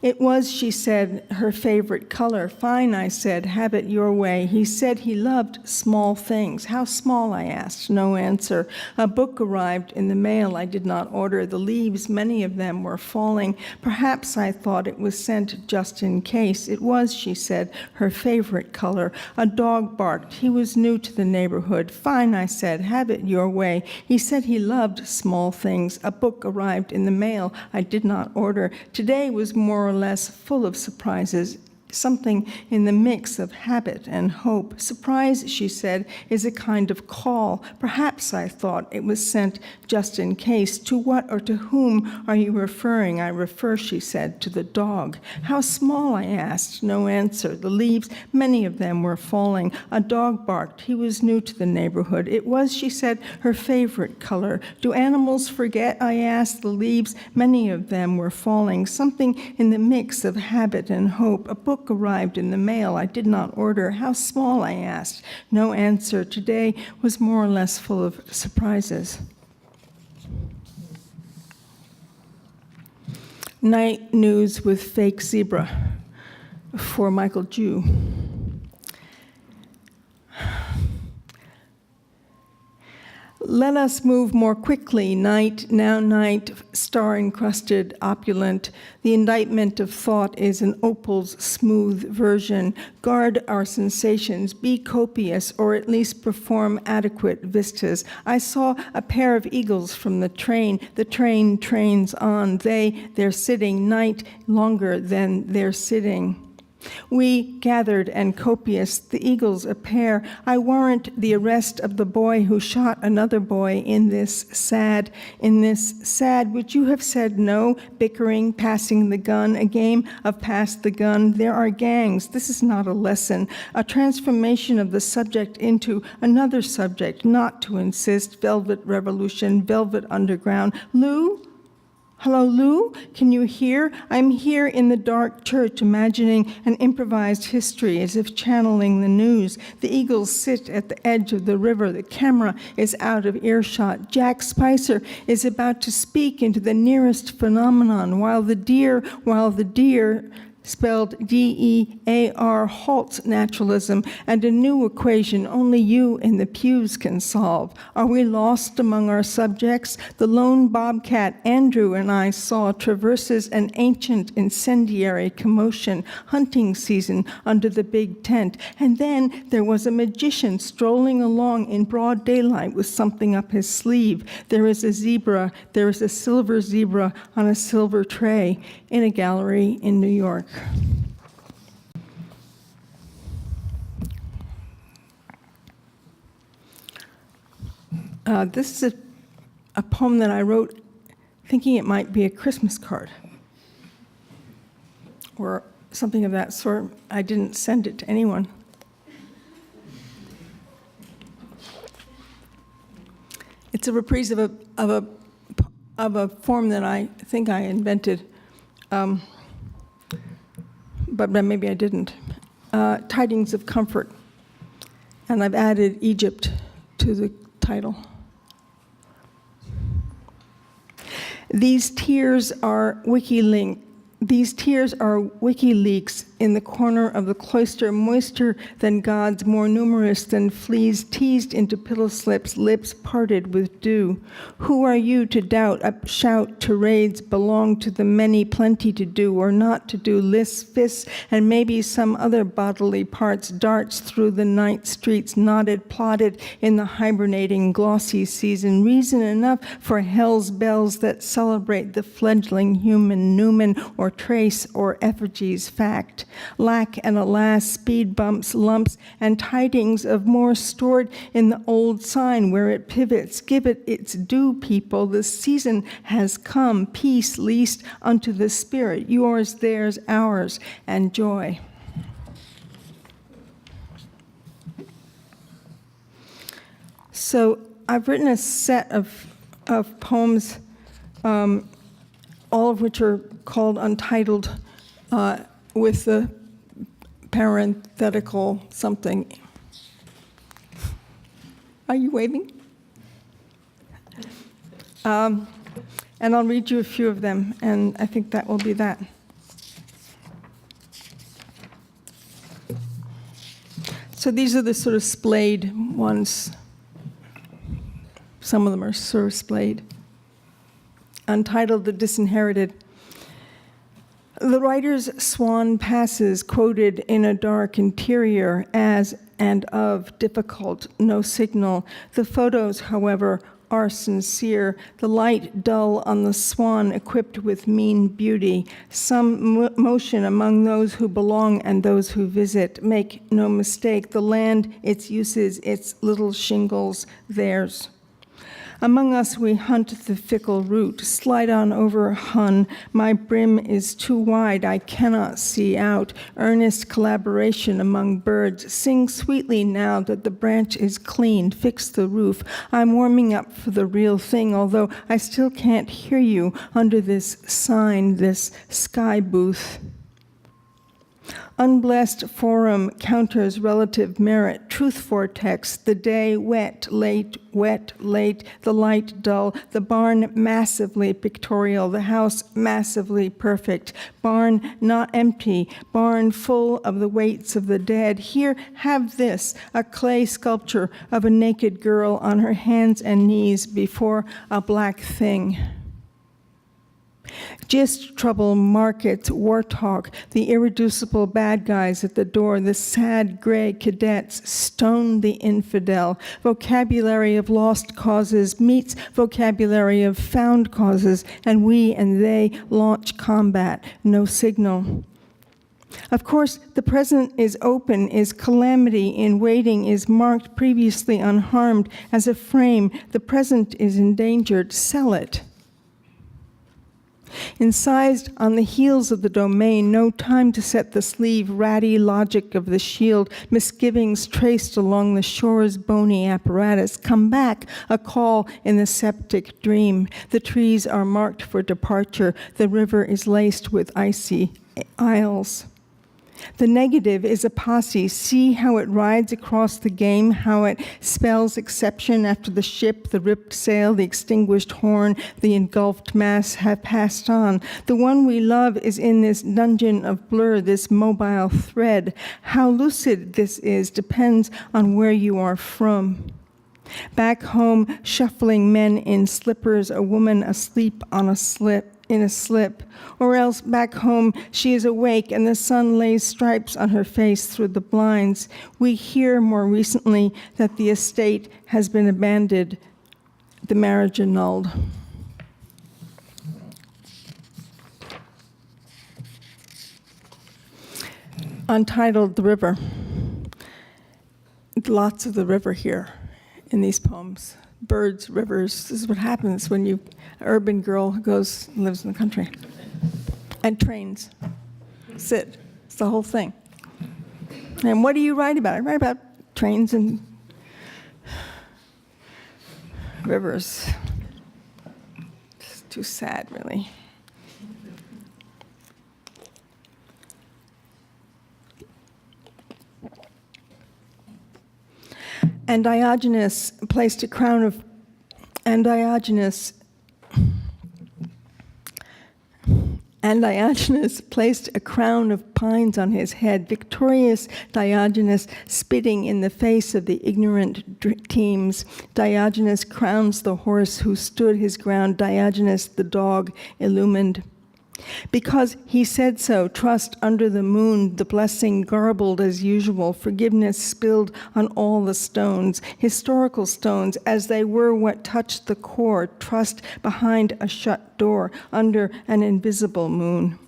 Speaker 4: It was, she said, her favorite color. Fine, I said, have it your way. He said he loved small things. How small, I asked. No answer. A book arrived in the mail I did not order. The leaves, many of them, were falling. Perhaps I thought it was sent just in case. It was, she said, her favorite color. A dog barked. He was new to the neighborhood. Fine, I said, have it your way. He said he loved small things. A book arrived in the mail I did not order. Today was more or less full of surprises, something in the mix of habit and hope. Surprise, she said, is a kind of call. Perhaps, I thought, it was sent just in case. To what or to whom are you referring? I refer, she said, to the dog. How small, I asked. No answer. The leaves, many of them were falling. A dog barked. He was new to the neighborhood. It was, she said, her favorite color. Do animals forget? I asked. The leaves, many of them were falling. Something in the mix of habit and hope. A book arrived in the mail I did not order. How small, I asked. No answer. Today was more or less full of surprises. Night news with fake zebra for Michael Jew. Let us move more quickly, night, now night, star-encrusted, opulent. The indictment of thought is an opal's smooth version. Guard our sensations, be copious, or at least perform adequate vistas. I saw a pair of eagles from the train. The train trains on. They're sitting night longer than they're sitting. We gathered and copious, the eagles a pair. I warrant the arrest of the boy who shot another boy in this sad, would you have said no, bickering, passing the gun, a game of pass the gun. There are gangs. This is not a lesson, a transformation of the subject into another subject, not to insist, velvet revolution, velvet underground. Lou? Hello, Lou? Can you hear? I'm here in the dark church, imagining an improvised history, as if channeling the news. The eagles sit at the edge of the river. The camera is out of earshot. Jack Spicer is about to speak into the nearest phenomenon, while the deer, spelled D-E-A-R, halts naturalism, and a new equation only you in the pews can solve. Are we lost among our subjects? The lone bobcat Andrew and I saw traverses an ancient incendiary commotion, hunting season under the big tent, and then there was a magician strolling along in broad daylight with something up his sleeve. There is a silver zebra on a silver tray in a gallery in New York. This is a poem that I wrote thinking it might be a Christmas card or something of that sort. I didn't send it to anyone. It's a reprise of a form that I think I invented, but maybe I didn't. Tidings of Comfort, and I've added Egypt to the title. These tears are WikiLeaks in the corner of the cloister, moister than gods, more numerous than fleas, teased into pillow slips, lips parted with dew. Who are you to doubt, shout, tirades belong to the many, plenty to do or not to do, lists, fists, and maybe some other bodily parts, darts through the night streets, knotted, plotted in the hibernating glossy season, reason enough for hell's bells that celebrate the fledgling human numen or trace or effigies fact. Lack and alas, speed bumps, lumps, and tidings of more stored in the old sign where it pivots. Give it its due, people. The season has come. Peace least unto the spirit. Yours, theirs, ours, and joy. So I've written a set of poems, all of which are called Untitled, with the parenthetical something. Are you waving? And I'll read you a few of them, and I think that will be that. So these are the sort of splayed ones. Some of them are sort of splayed. Untitled, The Disinherited. The writer's swan passes, quoted in a dark interior, as and of difficult, no signal. The photos, however, are sincere, the light dull on the swan equipped with mean beauty, some motion among those who belong and those who visit. Make no mistake, the land, its uses, its little shingles, theirs. Among us we hunt the fickle root, slide on over Hun. My brim is too wide, I cannot see out. Earnest collaboration among birds. Sing sweetly now that the branch is clean, fix the roof. I'm warming up for the real thing, although I still can't hear you under this sign, this sky booth. Unblessed forum counters relative merit, truth vortex, the day wet, late, the light dull, the barn massively pictorial, the house massively perfect, barn not empty, barn full of the weights of the dead. Here, have this, a clay sculpture of a naked girl on her hands and knees before a black thing. Gist, trouble, markets, war talk, the irreducible bad guys at the door, the sad gray cadets, stone the infidel. Vocabulary of lost causes meets vocabulary of found causes, and we and they launch combat, no signal. Of course, the present is open, is calamity in waiting, is marked previously unharmed as a frame. The present is endangered. Sell it. Incised on the heels of the domain, no time to set the sleeve, ratty logic of the shield, misgivings traced along the shore's bony apparatus. Come back, a call in the septic dream. The trees are marked for departure. The river is laced with icy isles. The negative is a posse. See how it rides across the game, how it spells exception after the ship, the ripped sail, the extinguished horn, the engulfed mass have passed on. The one we love is in this dungeon of blur, this mobile thread. How lucid this is depends on where you are from. Back home, shuffling men in slippers, a woman asleep on a slip. In a slip, or else back home she is awake and the sun lays stripes on her face through the blinds. We hear more recently that the estate has been abandoned, the marriage annulled. Untitled, The River. Lots of the river here in these poems. Birds, rivers, this is what happens when an urban girl lives in the country. And trains. That's it. It's the whole thing. And what do you write about? I write about trains and rivers. It's too sad, really. And Diogenes placed a crown of pines on his head. Victorious Diogenes spitting in the face of the ignorant teams. Diogenes crowns the horse who stood his ground. Diogenes the dog illumined. Because he said so, trust under the moon, the blessing garbled as usual, forgiveness spilled on all the stones, historical stones, as they were what touched the core, trust behind a shut door, under an invisible moon.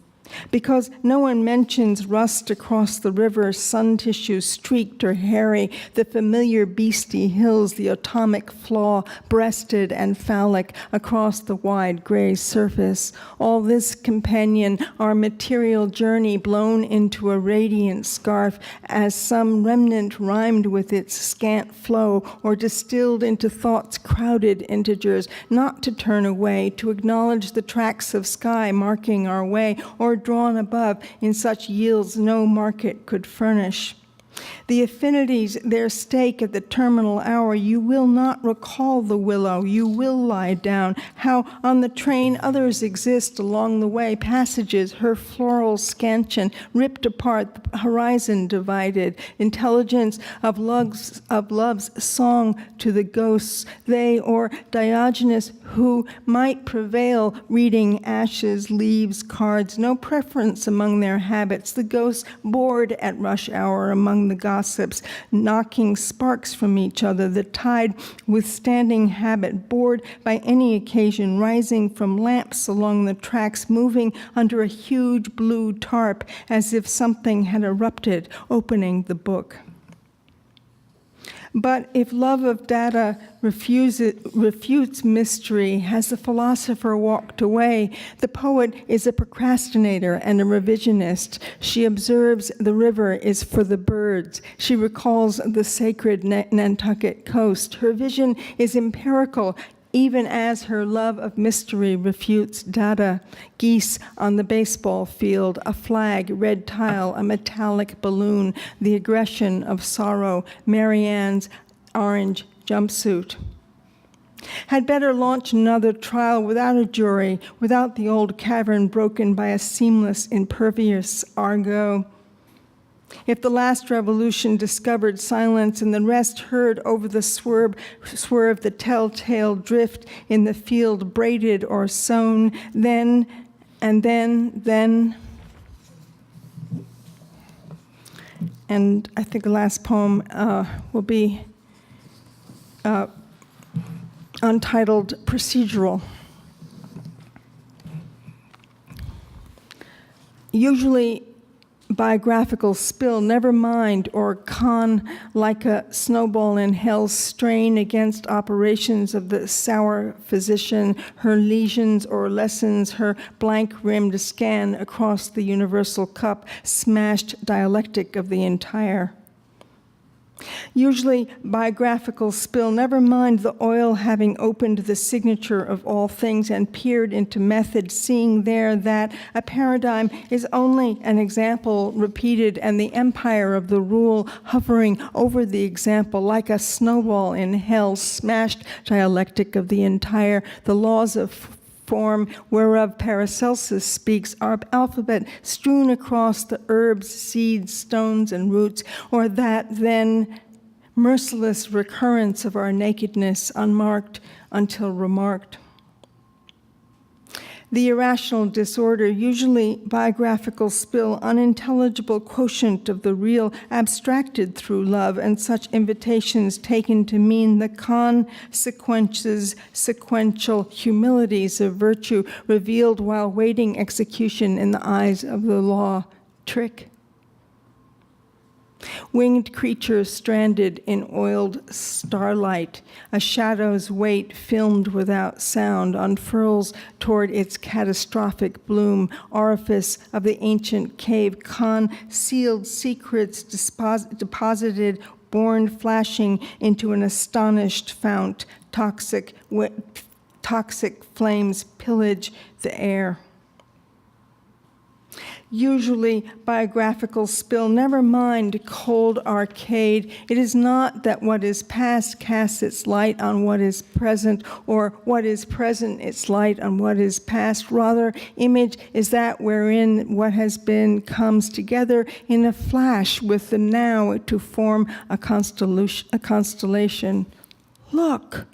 Speaker 4: Because no one mentions rust across the river, sun tissue streaked or hairy, the familiar beastie hills, the atomic flaw, breasted and phallic, across the wide gray surface. All this companion, our material journey blown into a radiant scarf, as some remnant rhymed with its scant flow, or distilled into thoughts crowded integers, not to turn away, to acknowledge the tracks of sky marking our way, or drawn above in such yields no market could furnish. The affinities, their stake at the terminal hour, you will not recall the willow, you will lie down. How on the train others exist along the way, passages, her floral scansion, ripped apart, the horizon divided, intelligence of love's song to the ghosts, they or Diogenes who might prevail, reading ashes, leaves, cards, no preference among their habits, the ghosts bored at rush hour among the gossips, knocking sparks from each other, the tide withstanding habit, bored by any occasion, rising from lamps along the tracks, moving under a huge blue tarp as if something had erupted, opening the book. But if love of data refutes mystery, has the philosopher walked away? The poet is a procrastinator and a revisionist. She observes the river is for the birds. She recalls the sacred Nantucket coast. Her vision is empirical, even as her love of mystery refutes data. Geese on the baseball field, a flag, red tile, a metallic balloon, the aggression of sorrow, Marianne's orange jumpsuit. Had better launch another trial without a jury, without the old cavern broken by a seamless, impervious argot. If the last revolution discovered silence and the rest heard over the swerve the telltale drift in the field braided or sewn, then, and I think the last poem will be untitled Procedural. Usually biographical spill, never mind, or con like a snowball in hell, strain against operations of the sour physician, her lesions or lessons, her blank-rimmed scan across the universal cup, smashed dialectic of the entire. Usually biographical spill, never mind the oil having opened the signature of all things and peered into method, seeing there that a paradigm is only an example repeated and the empire of the rule hovering over the example like a snowball in hell, smashed dialectic of the entire, the laws of form whereof Paracelsus speaks, our alphabet strewn across the herbs, seeds, stones, and roots, or that then merciless recurrence of our nakedness, unmarked until remarked. The irrational disorder, usually biographical spill, unintelligible quotient of the real, abstracted through love, and such invitations taken to mean the consequences, sequential humilities of virtue, revealed while waiting execution in the eyes of the law. Trick. Winged creature stranded in oiled starlight, a shadow's weight filmed without sound, unfurls toward its catastrophic bloom, orifice of the ancient cave, concealed secrets deposited, born flashing into an astonished fount, toxic flames pillage the air. Usually biographical spill, never mind cold arcade. It is not that what is past casts its light on what is present, or what is present its light on what is past. Rather, image is that wherein what has been comes together in a flash with the now to form a constellation. Look!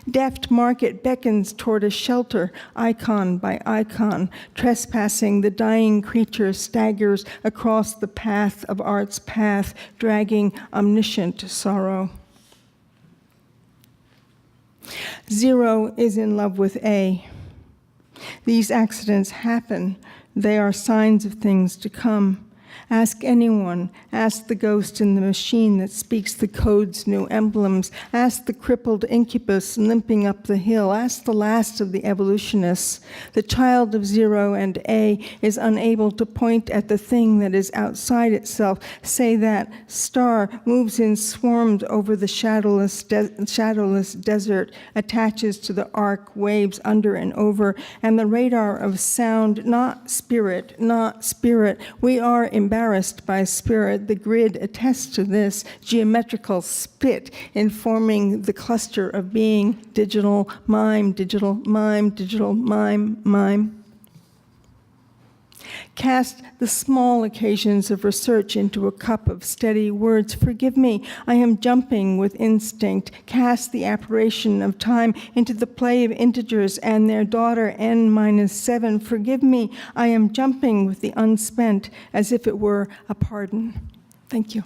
Speaker 4: Deft market beckons toward a shelter, icon by icon. Trespassing, the dying creature staggers across the path of art's path, dragging omniscient sorrow. Zero is in love with A. These accidents happen. They are signs of things to come. Ask anyone. Ask the ghost in the machine that speaks the code's new emblems. Ask the crippled incubus limping up the hill. Ask the last of the evolutionists. The child of zero and A is unable to point at the thing that is outside itself. Say that star moves in swarms over the shadowless desert, attaches to the arc, waves under and over, and the radar of sound, not spirit. We are embarrassed by spirit. The grid attests to this geometrical spit informing the cluster of being digital mime, digital mime, digital mime, mime. Cast the small occasions of research into a cup of steady words. Forgive me, I am jumping with instinct. Cast the apparition of time into the play of integers and their daughter n-7. Forgive me, I am jumping with the unspent as if it were a pardon. Thank you.